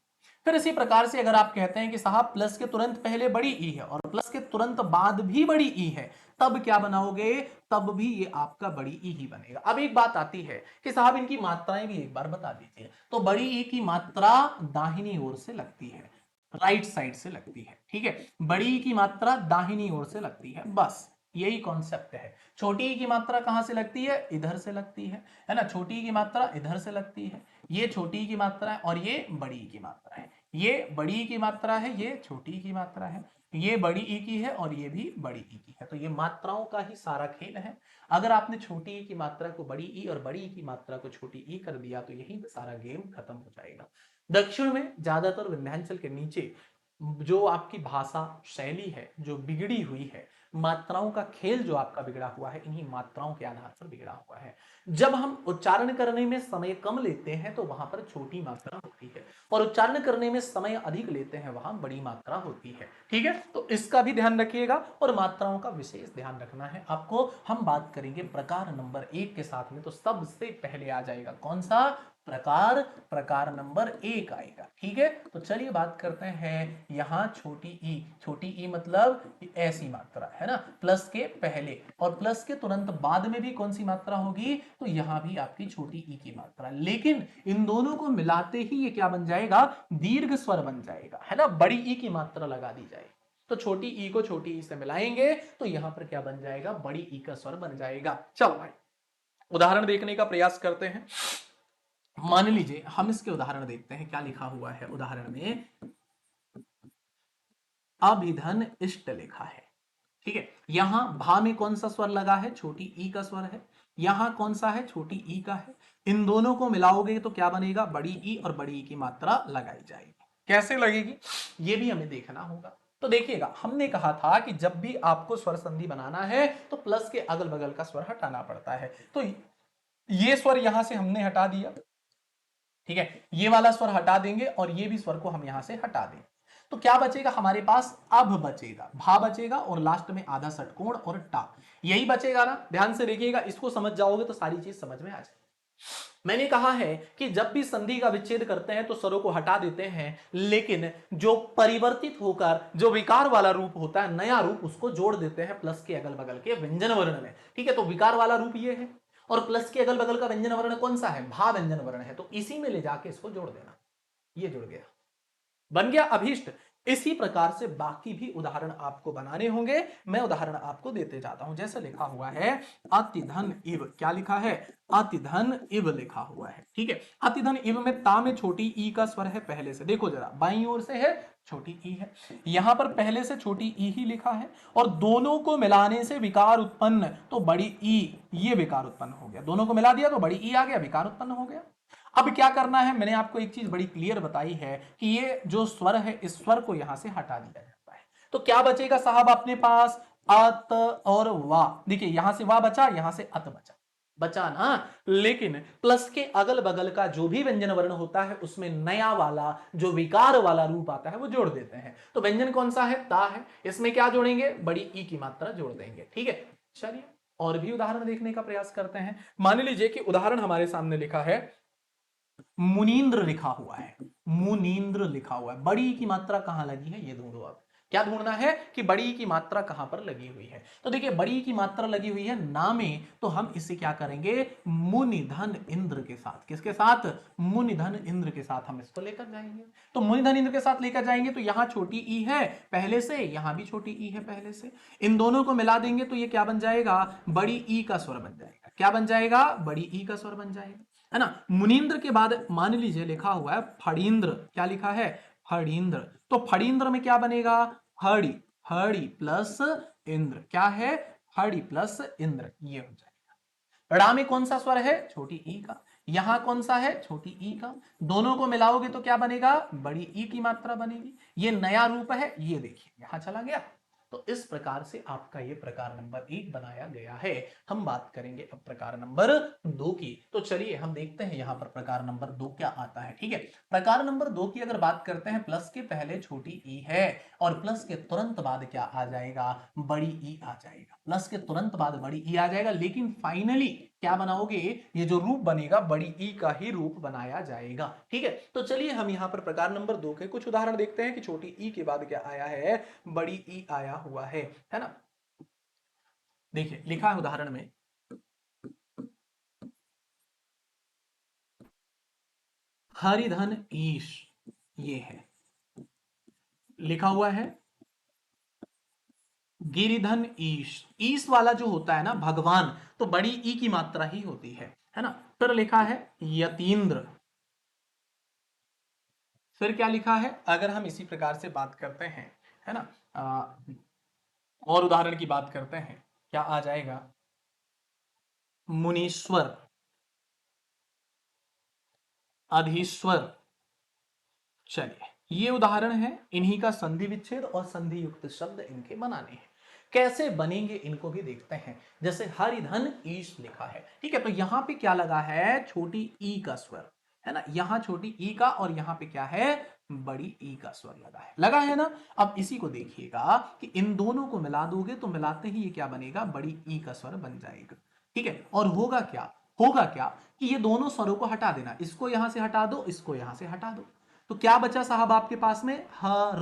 S1: फिर इसी प्रकार से अगर आप कहते हैं कि साहब प्लस के तुरंत पहले बड़ी ई है और प्लस के तुरंत बाद भी बड़ी ई है, तब क्या बनाओगे? तब भी ये आपका बड़ी ई ही बनेगा। अब एक बात आती है कि साहब इनकी मात्राएं भी एक बार बता दीजिए। तो बड़ी ई की मात्रा दाहिनी ओर से लगती है, राइट साइड से लगती है। ठीक है, बड़ी ई की मात्रा दाहिनी ओर से लगती है, बस यही कॉन्सेप्ट है। छोटी ई की मात्रा कहां से लगती है? इधर से लगती है ना। छोटी ई की मात्रा इधर से लगती है, ये छोटी ई की मात्रा है और ये बड़ी ई की मात्रा है। ये बड़ी ई की मात्रा है, ये छोटी ई की मात्रा है, ये बड़ी ई की है और ये भी बड़ी ई की है। तो ये मात्राओं का ही सारा खेल है। अगर आपने छोटी ई की मात्रा को बड़ी ई और बड़ी ई की मात्रा को छोटी ई कर दिया तो यही सारा गेम खत्म हो जाएगा। दक्षिण में ज्यादातर विंध्याचल के नीचे जो आपकी भाषा शैली है जो बिगड़ी हुई है, मात्राओं का खेल जो आपका बिगड़ा हुआ है, इन्हीं मात्राओं के आधार पर बिगड़ा हुआ है। जब हम उच्चारण करने में समय कम लेते हैं तो वहां पर छोटी मात्रा होती है, और उच्चारण करने में समय अधिक लेते हैं वहां बड़ी मात्रा होती है। ठीक है, तो इसका भी ध्यान रखिएगा और मात्राओं का विशेष ध्यान रखना है आपको। हम बात करेंगे प्रकार नंबर 1 के साथ में, तो सबसे पहले आ जाएगा कौन सा? प्रकार। प्रकार नंबर 1 आएगा। ठीक है, तो चलिए बात करते हैं। यहां छोटी ई, छोटी ई मतलब ऐसी मात्रा है ना, प्लस के पहले और प्लस के तुरंत बाद में भी कौन सी मात्रा होगी? तो यहां भी आपकी छोटी ई की मात्रा, लेकिन इन दोनों को मिलाते ही ये क्या बन जाएगा? दीर्घ स्वर बन जाएगा, है ना। बड़ी ई की मात्रा लगा दी जाएगी, तो छोटी ई को छोटी ई से मिलाएंगे तो यहां पर क्या बन जाएगा? बड़ी ई का स्वर बन जाएगा। चलो भाई उदाहरण देखने का प्रयास करते हैं। मान लीजिए हम इसके उदाहरण देखते हैं, क्या लिखा हुआ है उदाहरण में। अभिधन इष्ट लिखा है। ठीक है, यहां भा में कौन सा स्वर लगा है? छोटी ई का स्वर है। यहां कौन सा है? छोटी ई का है। इन दोनों को मिलाओगे तो क्या बनेगा? बड़ी ई और बड़ी ई की मात्रा लगाई जाएगी। कैसे लगेगी ये भी हमें देखना होगा। तो देखिएगा, हमने कहा था कि जब भी आपको स्वर संधि बनाना है तो प्लस के अगल बगल का स्वर हटाना पड़ता है। तो ये स्वर यहां से हमने हटा दिया, ठीक है, ये वाला स्वर हटा देंगे और ये भी स्वर को हम यहां से हटा देंगे। तो क्या बचेगा हमारे पास? अब बचेगा, भा बचेगा और लास्ट में आधा षटकोण और टा, यही बचेगा ना। ध्यान से देखिएगा, इसको समझ जाओगे तो सारी चीज समझ में आ जाएगी। मैंने कहा है कि जब भी संधि का विच्छेद करते हैं तो स्वरों को हटा देते हैं, लेकिन जो परिवर्तित होकर जो विकार वाला रूप होता है, नया रूप, उसको जोड़ देते हैं प्लस के अगल बगल के व्यंजन वर्ण में। ठीक है, तो विकार वाला रूप ये है और प्लस के अगल बगल का व्यंजन वर्ण कौन सा है? भा व्यंजन वर्ण है, तो इसी में ले जाके इसको जोड़ देना। ये जुड़ गया, बन गया अभीष्ट। इसी प्रकार से बाकी भी उदाहरण आपको बनाने होंगे। मैं उदाहरण आपको देते जाता हूं। जैसे लिखा हुआ है अतिधन इव, क्या लिखा है? अतिधन इव लिखा हुआ है। ठीक है, अतिधन इव में ता में छोटी ई का स्वर है पहले से। देखो जरा, बाईं ओर से है, छोटी ई है, यहां पर पहले से छोटी ई ही लिखा है और दोनों को मिलाने से विकार उत्पन्न, तो बड़ी ई, ये विकार उत्पन्न हो गया। दोनों को मिला दिया तो बड़ी ई आ गया, विकार उत्पन्न हो गया। अब क्या करना है? मैंने आपको एक चीज बड़ी क्लियर बताई है कि ये जो स्वर है, इस स्वर को यहां से हटा दिया जाता है। तो क्या बचेगा साहब अपने पास? अत और वा। देखिए यहां से वा बचा, यहां से अत बचा, बचा ना। लेकिन प्लस के अगल बगल का जो भी व्यंजन वर्ण होता है उसमें नया वाला जो विकार वाला रूप आता है वो जोड़ देते हैं। तो व्यंजन कौन सा है? ता है। इसमें क्या जोड़ेंगे? बड़ी ई की मात्रा जोड़ देंगे। ठीक है, चलिए और भी उदाहरण देखने का प्रयास करते हैं। मान लीजिए कि उदाहरण हमारे सामने लिखा है मुनींद्र लिखा हुआ है, मुनींद्र लिखा हुआ है। बड़ी की मात्रा कहां लगी है ये ढूंढो आप। क्या ढूंढना है कि बड़ी ई की मात्रा कहां पर लगी हुई है। तो देखिए बड़ी ई की मात्रा लगी हुई है ना में, तो हम इसे क्या करेंगे, मुनिधन इंद्र के साथ, किसके साथ, मुनिधन इंद्र के साथ हम इसको लेकर जाएंगे। तो मुनिधन इंद्र के साथ लेकर जाएंगे तो यहां छोटी ई है पहले से, यहां भी छोटी ई है पहले से, इन दोनों को मिला देंगे तो ये क्या बन जाएगा, बड़ी ई का स्वर बन जाएगा। क्या बन जाएगा, बड़ी ई का स्वर बन जाएगा, है ना। मुनीन्द्र के बाद मान लीजिए लिखा हुआ है फड़ींद्र, क्या लिखा है, फड़ींद्र। तो फड़ींद्र में क्या बनेगा, हड़ी, हड़ी प्लस इंद्र, क्या है, हड़ी प्लस इंद्र, ये हो जाएगा। ड़ा में कौन सा स्वर है, छोटी ई का, यहां कौन सा है, छोटी ई का, दोनों को मिलाओगे तो क्या बनेगा, बड़ी ई की मात्रा बनेगी। ये नया रूप है, ये देखिए यहां चला गया। तो इस प्रकार से आपका ये प्रकार नंबर 1 बनाया गया है। हम बात करेंगे अब प्रकार नंबर 2 की। तो चलिए हम देखते हैं यहां पर प्रकार नंबर 2 क्या आता है। ठीक है, प्रकार नंबर 2 की अगर बात करते हैं, प्लस के पहले छोटी ई है और प्लस के तुरंत बाद क्या आ जाएगा, बड़ी ई आ जाएगा, प्लस के तुरंत बाद बड़ी ई आ जाएगा, लेकिन फाइनली क्या बनाओगे, ये जो रूप बनेगा बड़ी ई का ही रूप बनाया जाएगा। ठीक है, तो चलिए हम यहां पर प्रकार नंबर 2 के कुछ उदाहरण देखते हैं कि छोटी ई के बाद क्या आया है, बड़ी ई आया हुआ है ना। देखिए लिखा है उदाहरण में, हरिधन ईश, ये है लिखा हुआ है, गिरिधन ईश, ईश वाला जो होता है ना भगवान, तो बड़ी ई की मात्रा ही होती है ना। फिर लिखा है यतीन्द्र, फिर क्या लिखा है, अगर हम इसी प्रकार से बात करते हैं, है ना, और उदाहरण की बात करते हैं, क्या आ जाएगा, मुनीश्वर, अधीश्वर। चलिए ये उदाहरण है, इन्हीं का संधि विच्छेद और संधि युक्त शब्द इनके बनाने हैं। कैसे बनेंगे इनको भी देखते हैं। जैसे हरिधन ईश लिखा है, ठीक है, तो यहां पे क्या लगा है, छोटी ई का स्वर, है ना, यहां छोटी ई का और यहां पे क्या है, बड़ी ई का स्वर लगा है ना। अब इसी को देखिएगा कि इन दोनों को मिला दोगे तो मिलाते ही ये क्या बनेगा, बड़ी ई का स्वर बन जाएगा। ठीक है, और होगा क्या, होगा क्या कि ये दोनों स्वरों को हटा देना, इसको यहां से हटा दो, इसको यहां से हटा दो, तो क्या बचा साहब आपके पास में, हर,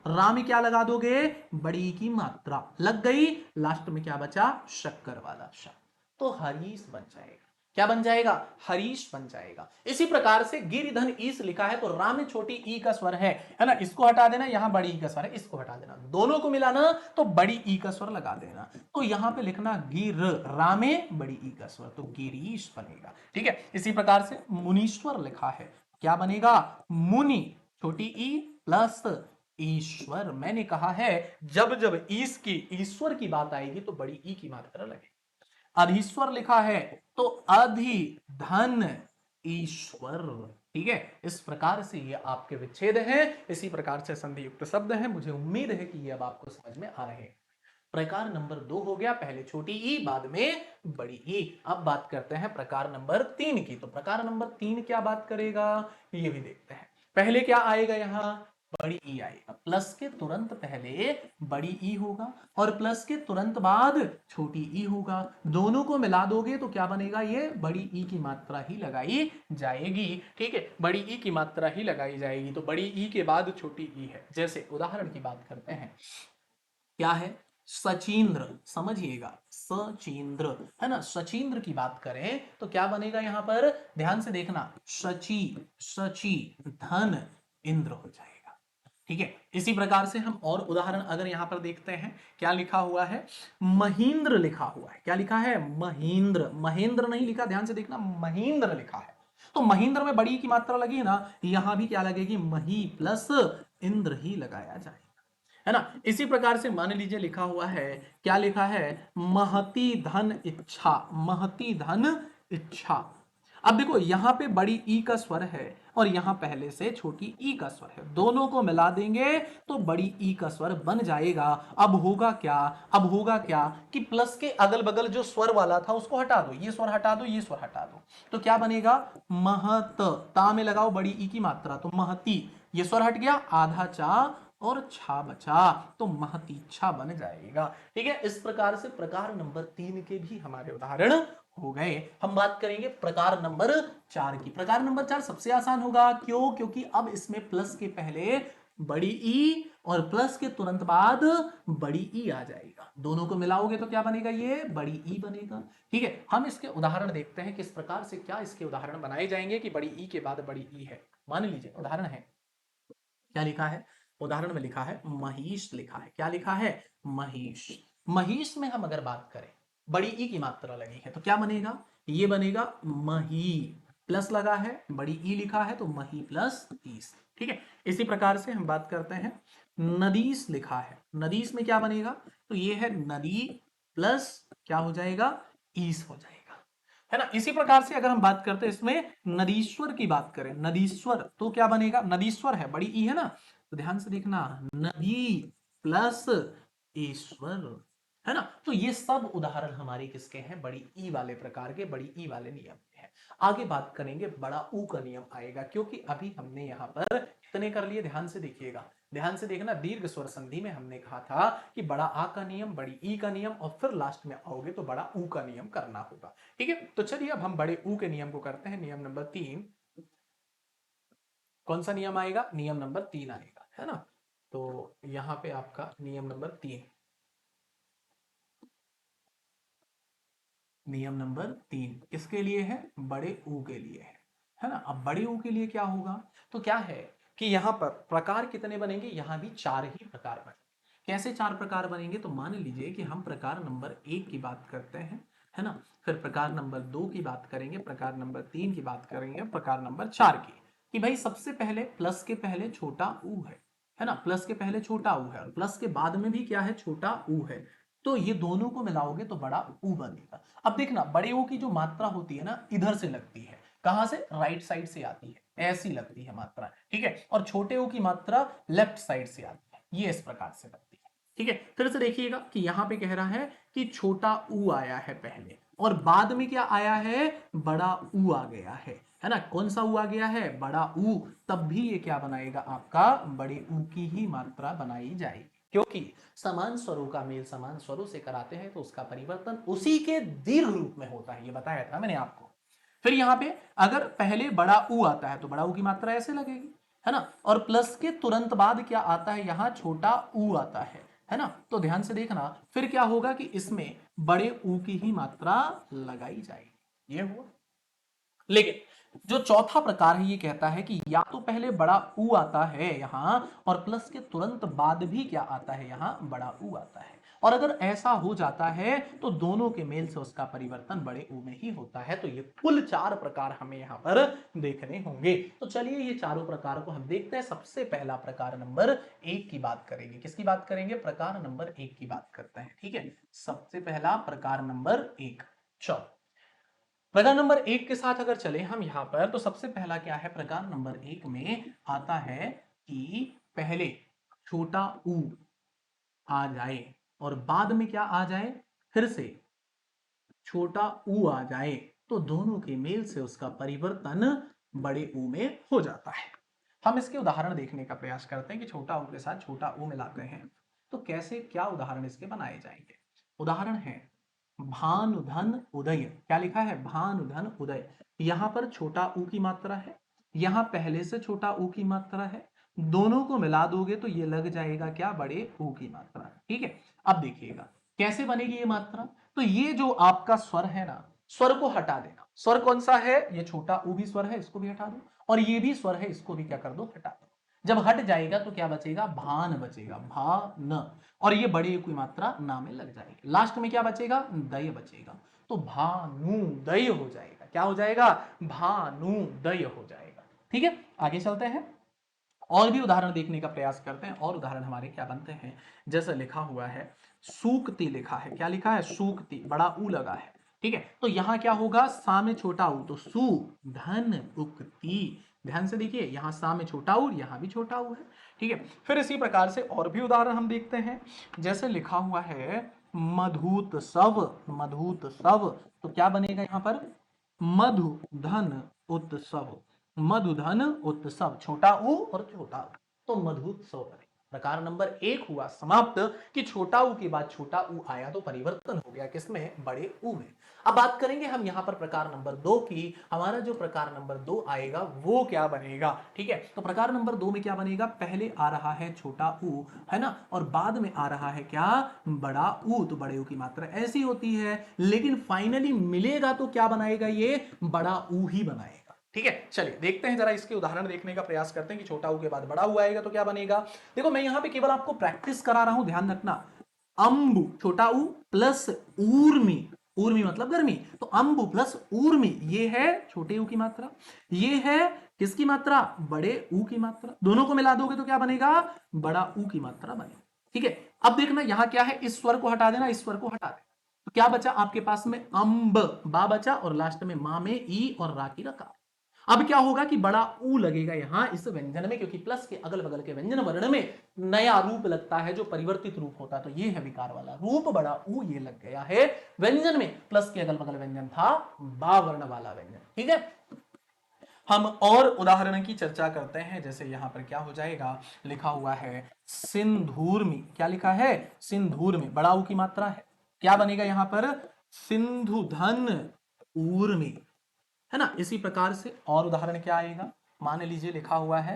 S1: रा में क्या लगा दोगे, बड़ी की मात्रा लग गई, लास्ट में क्या बचा, शक्कर वाला शब्द, तो हरीश बन जाएगा। क्या बन जाएगा, हरीश बन जाएगा। इसी प्रकार से गिरिधन ईस लिखा है, तो रा में छोटी ई का स्वर है ना, इसको हटा देना, यहां बड़ी ई का स्वर है, इसको हटा देना, दोनों को मिलाना तो बड़ी ई का स्वर लगा देना, तो यहां पे लिखना गिर, रा में बड़ी ई का स्वर, तो गिरीश बनेगा। ठीक है, इसी प्रकार से मुनीश्वर लिखा है, क्या बनेगा, मुनि, छोटी ई प्लस ईश्वर। मैंने कहा है जब जब ईश की, ईश्वर की बात आएगी तो बड़ी ई की मात्रा लगे। अधीश्वर लिखा है तो अधि धन ईश्वर। ठीक है, इस प्रकार से ये आपके विच्छेद हैं, इसी प्रकार से संधि युक्त शब्द हैं। मुझे उम्मीद है कि ये अब आपको समझ में आ रहे हैं। प्रकार नंबर 2 हो गया, पहले छोटी ई बाद में बड़ी ई। अब बात करते हैं प्रकार नंबर 3 की। तो प्रकार नंबर 3 क्या बात करेगा, ये भी देखते हैं। पहले क्या आएगा, यहां बड़ी ई आएगा, प्लस के तुरंत पहले बड़ी ई होगा और प्लस के तुरंत बाद छोटी ई होगा, दोनों को मिला दोगे तो क्या बनेगा, ये बड़ी ई की मात्रा ही लगाई जाएगी। ठीक है, बड़ी ई की मात्रा ही लगाई जाएगी, तो बड़ी ई के बाद छोटी ई है। जैसे उदाहरण की बात करते हैं, क्या है, सचिंद्र, समझिएगा सचिंद्र, है ना, सचिंद्र की बात करें तो क्या बनेगा, यहां पर ध्यान से देखना, सची, सची धन इंद्र हो जाएगा। ठीक है, इसी प्रकार से हम और उदाहरण अगर यहां पर देखते हैं, क्या लिखा हुआ है, महेंद्र लिखा हुआ है, क्या लिखा है, महेंद्र, महेंद्र नहीं लिखा, ध्यान से देखना, महेंद्र लिखा है, तो महेंद्र में बड़ी की मात्रा लगी है ना, यहां भी क्या लगेगी, मही प्लस इंद्र ही लगाया जाए, है ना। इसी प्रकार से मान लीजिए लिखा हुआ है, क्या लिखा है, महती धन इच्छा, महती धन इच्छा। अब देखो यहां पे बड़ी ई का स्वर है और यहां पहले से छोटी ई का स्वर है, दोनों को मिला देंगे तो बड़ी ई का स्वर बन जाएगा। अब होगा क्या, अब होगा क्या कि प्लस के अगल बगल जो स्वर वाला था उसको हटा दो, ये स्वर हटा दो, ये स्वर हटा दो, तो क्या बनेगा, महत, ता में लगाओ बड़ी ई की मात्रा, तो महती, ये स्वर हट गया, आधा चा और छा बचा, तो महतीच्छा बन जाएगा। ठीक है, इस प्रकार से प्रकार नंबर 3 के भी हमारे उदाहरण हो गए। हम बात करेंगे प्रकार नंबर 4 की। प्रकार नंबर 4 सबसे आसान होगा, क्यों, क्योंकि अब इसमें प्लस के पहले बड़ी ई और प्लस के तुरंत बाद बड़ी ई आ जाएगा, दोनों को मिलाओगे तो क्या बनेगा, ये बड़ी ई बनेगा। ठीक है, हम इसके उदाहरण देखते हैं किस प्रकार से क्या इसके उदाहरण बनाए जाएंगे कि बड़ी ई के बाद बड़ी ई है। मान लीजिए उदाहरण है, क्या लिखा है, उदाहरण में लिखा है महिष लिखा है, क्या लिखा है, महिष। महिष में हम अगर बात करें, बड़ी ई की मात्रा लगी है तो क्या बनेगा, ये बनेगा मही, प्लस लगा है, बड़ी ई लिखा है तो मही प्लस ईस। ठीक है, इसी प्रकार से हम बात करते हैं नदीस लिखा है, नदीस में क्या बनेगा, तो ये है नदी प्लस क्या हो जाएगा, ईस हो जाएगा, है ना। इसी प्रकार से अगर हम बात करते हैं इसमें नदीश्वर की बात करें, नदीश्वर तो क्या बनेगा, नदीश्वर है, बड़ी ई है ना, तो ध्यान से देखना, नदी प्लस ईश्वर, है ना। तो ये सब उदाहरण हमारे किसके हैं, बड़ी ई वाले प्रकार के, बड़ी ई वाले नियम के हैं। आगे बात करेंगे बड़ा ऊ का नियम आएगा, क्योंकि अभी हमने यहां पर इतने कर लिए, ध्यान से देखिएगा, ध्यान से देखना, दीर्घ स्वर संधि में हमने कहा था कि बड़ा आ का नियम, बड़ी ई का नियम, और फिर लास्ट में आओगे तो बड़ा ऊ का नियम करना होगा। ठीक है, तो चलिए अब हम बड़े ऊ के नियम को करते हैं। नियम नंबर 3, कौन सा नियम आएगा, नियम नंबर 3 आएगा, है ना। तो यहां पे आपका नियम नंबर 3, नियम नंबर 3 किसके लिए है, बड़े ऊ के लिए है ना। अब बड़े ऊ के लिए क्या होगा, तो क्या है कि यहां पर प्रकार कितने बनेंगे, यहां भी 4 ही प्रकार बनेंगे। कैसे 4 प्रकार बनेंगे, तो मान लीजिए कि हम प्रकार नंबर 1 की बात करते हैं, है ना, फिर प्रकार नंबर 2 की बात करेंगे, प्रकार नंबर 3 की बात करेंगे, प्रकार नंबर 4 की, कि भाई सबसे पहले प्लस के पहले छोटा ऊ है ना, प्लस के पहले छोटा ऊ है, और प्लस के बाद में भी क्या है, छोटा ऊ है, तो ये दोनों को मिलाओगे तो बड़ा ऊ बनेगा। अब देखना, बड़े ऊ की जो मात्रा होती है ना, इधर से लगती है, कहां से, राइट साइड से आती है, ऐसी लगती है मात्रा, ठीक है, और छोटे ऊ की मात्रा लेफ्ट साइड से आती है, ये इस प्रकार से लगती है। ठीक है, फिर से देखिएगा कि यहां पे कह रहा है कि छोटा ऊ आया है पहले, और बाद में क्या आया है, बड़ा ऊ आ गया है ना। कौन सा ऊ आ गया है, बड़ा ऊ, तब भी ये क्या बनाएगा, आपका बड़े ऊ की ही मात्रा बनाई जाएगी, क्योंकि समान स्वरों का मेल समान स्वरों से कराते हैं तो उसका परिवर्तन उसी के दीर्घ रूप में होता है, ये बताया था मैंने आपको। फिर यहां पे अगर पहले बड़ा ऊ आता है तो बड़ा ऊ की मात्रा ऐसे लगेगी, है ना, और प्लस के तुरंत बाद क्या आता है, यहां छोटा ऊ आता है ना। तो ध्यान से देखना, फिर क्या होगा कि इसमें बड़े ऊ की ही मात्रा लगाई जाएगी, ये हुआ। लेकिन जो चौथा प्रकार है ये कहता है कि या तो पहले बड़ा ऊ आता है यहां, और प्लस के तुरंत बाद भी क्या आता है, यहां बड़ा ऊ आता है, और अगर ऐसा हो जाता है तो दोनों के मेल से उसका परिवर्तन बड़े ऊ में ही होता है। तो ये कुल 4 प्रकार हमें यहां पर देखने होंगे। तो चलिए ये चारों प्रकार को हम देखते हैं। सबसे पहला प्रकार नंबर 1 की बात करेंगे, किसकी बात करेंगे, प्रकार नंबर 1 की बात करते हैं। ठीक है, सबसे पहला प्रकार नंबर 1, चलो प्रकार नंबर 1 के साथ अगर चले हम यहां पर, तो सबसे पहला क्या है, प्रकार नंबर 1 में आता है कि पहले छोटा ऊ आ जाए और बाद में क्या आ जाए, फिर से छोटा ऊ आ जाए, तो दोनों के मेल से उसका परिवर्तन बड़े ऊ में हो जाता है। हम इसके उदाहरण देखने का प्रयास करते हैं कि छोटा ऊ के साथ छोटा ऊ मिलाते हैं तो कैसे क्या उदाहरण इसके बनाए जाएंगे। उदाहरण है भानुधन उदय, क्या लिखा है, भानुधन उदय, यहां पर छोटा ऊ की मात्रा है, यहां पहले से छोटा ऊ की मात्रा है, दोनों को मिला दोगे तो ये लग जाएगा क्या, बड़े ऊ की मात्रा। ठीक है, अब देखिएगा कैसे बनेगी ये मात्रा। तो ये जो आपका स्वर है ना, स्वर को हटा देना, स्वर कौन सा है, ये छोटा ऊ भी स्वर है, इसको भी हटा दो, और ये भी स्वर है, इसको भी क्या कर दो, हटा दो। जब हट जाएगा तो क्या बचेगा, भान बचेगा, भा न, और ये बड़े की मात्रा ना में लग जाएगी, लास्ट में क्या बचेगा, दय बचेगा, तो भानुदय हो जाएगा, क्या हो जाएगा, भानुदय हो जाएगा। ठीक है, आगे चलते हैं और भी उदाहरण देखने का प्रयास करते हैं। और उदाहरण हमारे क्या बनते हैं, जैसे लिखा हुआ है सूक्ति लिखा है, क्या लिखा है, सूक्ति, बड़ा ऊ लगा है। ठीक है, तो यहां क्या होगा, सा में छोटा ऊ, तो सु धन उक्ति, ध्यान से देखिए, यहां सा में छोटा ऊ, यहां भी छोटा ऊ है। ठीक है, फिर इसी प्रकार से और भी उदाहरण हम देखते हैं। जैसे लिखा हुआ है मधुत सव, मधुत सव, तो क्या बनेगा यहां पर, मधु धन उत्सव, मधुधन उत्सव, छोटा ऊ और छोटा ऊ, तो मधुत्सव बनेगा। प्रकार नंबर 1 हुआ समाप्त कि छोटा ऊ के बाद छोटा ऊ आया तो परिवर्तन हो गया किसमें, बड़े ऊ में। अब बात करेंगे हम यहां पर प्रकार नंबर 2 की। हमारा जो प्रकार नंबर 2 आएगा वो क्या बनेगा, ठीक है। तो प्रकार नंबर 2 में क्या बनेगा, पहले आ रहा है छोटा ऊ, है ना, और बाद में आ रहा है क्या, बड़ा ऊ। तो बड़े ऊ की मात्रा ऐसी होती है, लेकिन फाइनली मिलेगा तो क्या बनाएगा, ये बड़ा ऊ ही बनाएगा। ठीक है, चलिए देखते हैं जरा, इसके उदाहरण देखने का प्रयास करते हैं कि छोटा ऊ के बाद बड़ा ऊ आएगा तो क्या बनेगा। देखो मैं यहां पे केवल आपको प्रैक्टिस करा रहा हूं, ध्यान रखना। अंबु छोटा ऊ प्लस ऊर्मी, ऊर्मी मतलब गर्मी, तो अंबु प्लस ऊर्मी ये है छोटे ऊ की मात्रा, ये है किसकी मात्रा, बड़े ऊ की मात्रा। दोनों को मिला दोगे तो क्या बनेगा, बड़ा ऊ की मात्रा बनेगा। ठीक है, अब देखना यहां क्या है, इस स्वर को हटा देना, इस स्वर को हटा देना, तो क्या बचा आपके पास में, अंब बा बचा और लास्ट में मां में ई और रा की रका। अब क्या होगा कि बड़ा ऊ लगेगा यहां इस व्यंजन में, क्योंकि प्लस के अगल बगल के व्यंजन वर्ण में नया रूप लगता है जो परिवर्तित रूप होता है, तो ये है विकार वाला रूप, बड़ा ऊ ये लग गया है व्यंजन में। प्लस के अगल बगल व्यंजन था बा वर्ण वाला व्यंजन। ठीक है, हम और उदाहरण की चर्चा करते हैं। जैसे यहां पर क्या हो जाएगा, लिखा हुआ है सिंधूर में, क्या लिखा है, सिंधूर में बड़ा ऊ की मात्रा है, क्या बनेगा यहां पर, सिंधु धन ऊर्मी, है ना। इसी प्रकार से और उदाहरण क्या आएगा, मान लीजिए लिखा हुआ है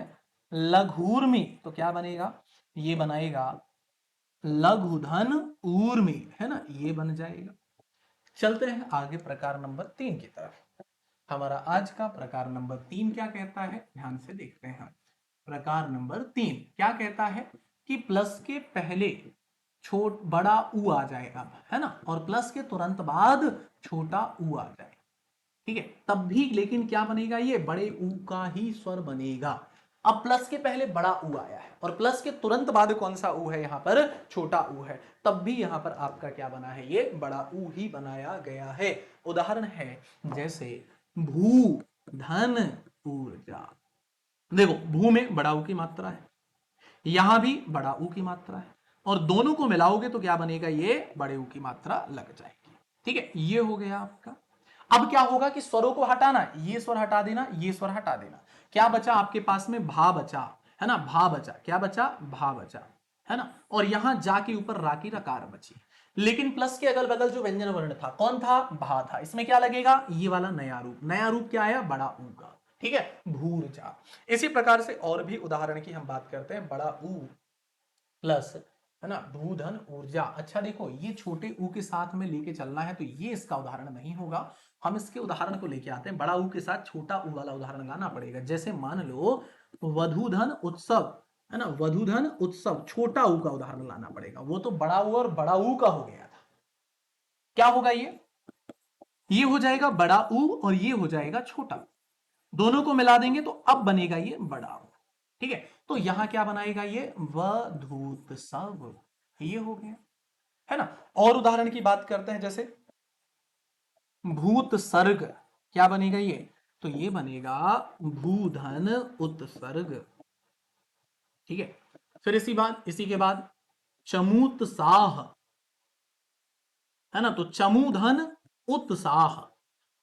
S1: लघुर्मी, तो क्या बनेगा, ये बनाएगा लघुधन ऊर्मी, है ना, ये बन जाएगा। चलते हैं आगे प्रकार नंबर 3 की तरफ। हमारा आज का प्रकार नंबर 3 क्या कहता है, ध्यान से देखते हैं हम। प्रकार नंबर 3 क्या कहता है कि प्लस के पहले छोट बड़ा ऊ आ जाएगा, है ना, और प्लस के तुरंत बाद छोटा ऊ आ जाएगा। ठीक है, तब भी लेकिन क्या बनेगा, ये बड़े ऊ का ही स्वर बनेगा। अब प्लस के पहले बड़ा ऊ आया है और प्लस के तुरंत बाद कौन सा ऊ है, यहां पर छोटा ऊ है, तब भी यहां पर आपका क्या बना है, ये बड़ा ऊ ही बनाया गया है। उदाहरण है जैसे भू धन ऊर्जा, देखो भू में बड़ा ऊ की मात्रा है, यहां भी बड़ा ऊ की मात्रा है, और दोनों को मिलाओगे तो क्या बनेगा, ये बड़े ऊ की मात्रा लग जाएगी। ठीक है, ये हो गया आपका। अब क्या होगा कि स्वरों को हटाना, ये स्वर हटा देना, ये स्वर हटा देना, क्या बचा आपके पास में, भा बचा, है ना, भा बचा, क्या बचा, भा बचा, है ना, और यहां जा के ऊपर रा की रकार बची। लेकिन प्लस के अगल बगल जो व्यंजन वर्ण था कौन था, भा था, इसमें क्या लगेगा, ये वाला नया रूप, नया रूप क्या आया, बड़ा ऊ का। ठीक है, भूर्जा। इसी प्रकार से और भी उदाहरण की हम बात करते हैं, बड़ा ऊ प्लस, है ना, भूधन ऊर्जा। अच्छा देखो, ये छोटे ऊ के साथ में लेके चलना है तो ये इसका उदाहरण नहीं होगा, हम इसके उदाहरण को लेके आते हैं, बड़ा ऊ के साथ छोटा ऊ वाला उदाहरण लाना पड़ेगा। जैसे मान लो वधुधन उत्सव, है ना, वधुधन उत्सव, छोटा ऊ का उदाहरण लाना पड़ेगा, वो तो बड़ा ऊ और बड़ा ऊ का हो गया था। क्या होगा, ये हो जाएगा बड़ा ऊ और ये हो जाएगा छोटा, दोनों को मिला देंगे तो अब बनेगा ये बड़ा ऊ। ठीक है, तो यहां क्या बनाएगा, ये वधूत सब, ये हो गया, है ना। और उदाहरण की बात करते हैं, जैसे भूत सर्ग, क्या बनेगा ये, तो ये बनेगा भूधन उत्सर्ग। ठीक है, फिर इसी के बाद चमूत साह, है ना, तो चमूधन उत्साह,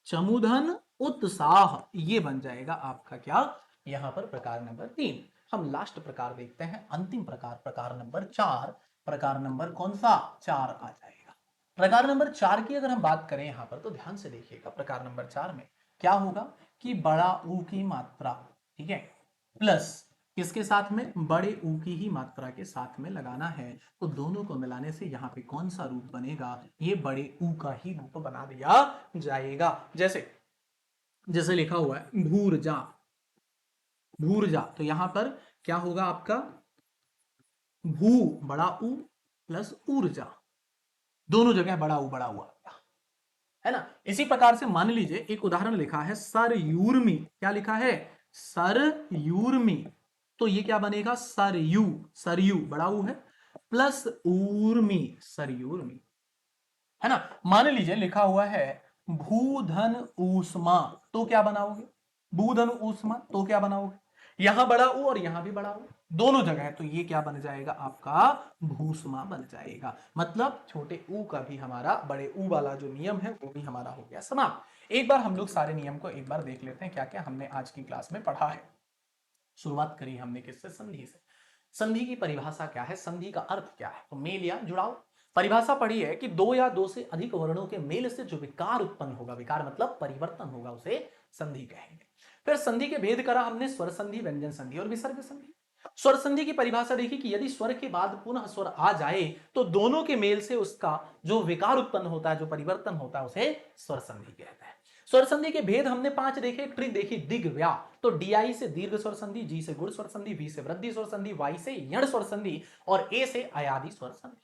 S1: चमूधन उत्साह, ये बन जाएगा आपका क्या, यहां पर प्रकार नंबर 3। हम लास्ट प्रकार देखते हैं, अंतिम प्रकार, प्रकार नंबर 4। प्रकार नंबर कौन सा, 4 आ जाएगा। प्रकार नंबर 4 की अगर हम बात करें यहां पर तो ध्यान से देखिएगा, प्रकार नंबर 4 में क्या होगा कि बड़ा ऊ की मात्रा, ठीक है, प्लस किसके साथ में, बड़े ऊ की ही मात्रा के साथ में लगाना है, तो दोनों को मिलाने से यहां पे कौन सा रूप बनेगा, ये बड़े ऊ का ही रूप बना दिया जाएगा। जैसे जैसे लिखा हुआ है भूर्जा, भूर्जा, तो यहां पर क्या होगा आपका, भू बड़ा ऊ प्लस ऊर्जा, दोनों जगह बड़ा ऊ बड़ा हुआ, है ना। इसी प्रकार से मान लीजिए एक उदाहरण लिखा है सरयूर्मी, क्या लिखा है, सरयूर्मी, तो ये क्या बनेगा, सरयू, सरयू बड़ा ऊ है प्लस ऊर्मी, सरयूर्मी, है ना। मान लीजिए लिखा हुआ है भूधन ऊष्मा, तो क्या बनाओगे, भूधन ऊष्मा, तो क्या बनाओगे, यहां बड़ा ऊ और यहां भी बड़ा ऊ, दोनों जगह, तो ये क्या बन जाएगा आपका, भूष्मा बन जाएगा। मतलब छोटे ऊ का भी हमारा बड़े ऊ वाला जो नियम है वो भी हमारा हो गया समाप्त। एक बार हम लोग सारे नियम को एक बार देख लेते हैं क्या क्या हमने आज की क्लास में पढ़ा है। शुरुआत करी हमने किससे, संधि से। संधि की परिभाषा क्या है, संधि का अर्थ क्या है? तो मेल या जुड़ाव। परिभाषा पढ़ी है कि दो या दो से अधिक वर्णों के मेल से जो विकार उत्पन्न होगा, विकार मतलब परिवर्तन होगा, उसे संधि कहेंगे। फिर संधि के भेद करा हमने, स्वर संधि, व्यंजन संधि और विसर्ग संधि। स्वर संधि की परिभाषा देखी कि यदि स्वर के बाद पुनः स्वर आ जाए तो दोनों के मेल से उसका जो विकार उत्पन्न होता है, जो परिवर्तन होता है, उसे स्वर संधि कहते हैं। स्वर संधि के भेद हमने 5 देखे। ट्रिक देखी, दिग व्या, तो डीआई से दीर्घ स्वर संधि, जी से गुण स्वर संधि, वी से वृद्धि स्वर संधि, वाई से यण स्वर संधि और ए से अयादि स्वर संधि।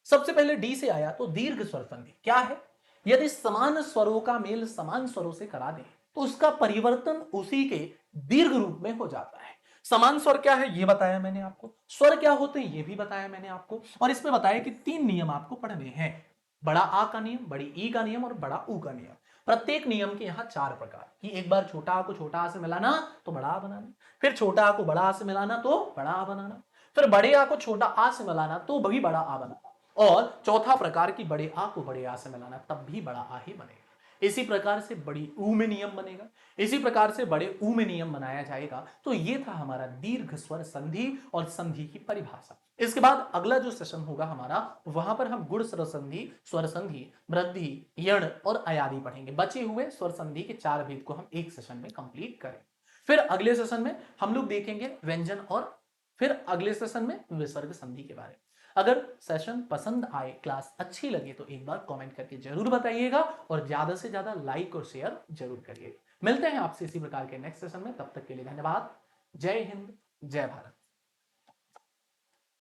S1: सबसे पहले डी से आया तो दीर्घ स्वर संधि क्या है? यदि समान स्वरों का मेल समान स्वरों से करा दें तो उसका परिवर्तन उसी के दीर्घ रूप में हो जाता है। समान स्वर क्या है ये बताया मैंने आपको, स्वर क्या होते हैं ये भी बताया मैंने आपको, और इसमें बताया कि 3 नियम आपको पढ़ने हैं। बड़ा आ का नियम, बड़ी ई का नियम और बड़ा ऊ का नियम। प्रत्येक नियम के यहाँ 4 प्रकार कि एक बार छोटा आ को छोटा आ से मिलाना तो बड़ा आ बनाना, फिर छोटा आ को बड़ा आ से मिलाना तो बड़ा आ बनाना, फिर बड़े आ को छोटा आ से मिलाना तो भी बड़ा आ बनाना, और चौथा प्रकार की बड़े आ को बड़े आ से मिलाना तब भी बड़ा आ ही बनेगा। इसी प्रकार से बड़ी ऊ में नियम बनेगा, इसी प्रकार से बड़े ऊ में नियम बनाया जाएगा। तो ये था हमारा दीर्घ स्वर संधि और संधि की परिभाषा। इसके बाद अगला जो सेशन होगा हमारा, वहां पर हम गुण स्वर संधि, स्वर संधि, वृद्धि, यण और अयादि पढ़ेंगे। बचे हुए स्वर संधि के 4 भेद को हम एक सेशन में कंप्लीट करेंगे। फिर अगले सेशन में हम लोग देखेंगे व्यंजन, और फिर अगले सेशन में विसर्ग संधि के बारे में। अगर सेशन पसंद आए, क्लास अच्छी लगे तो एक बार कमेंट करके जरूर बताइएगा और ज्यादा से ज्यादा लाइक और शेयर जरूर करिएगा। मिलते हैं आपसे इसी प्रकार के नेक्स्ट सेशन में, तब तक के लिए धन्यवाद। जय हिंद, जय भारत।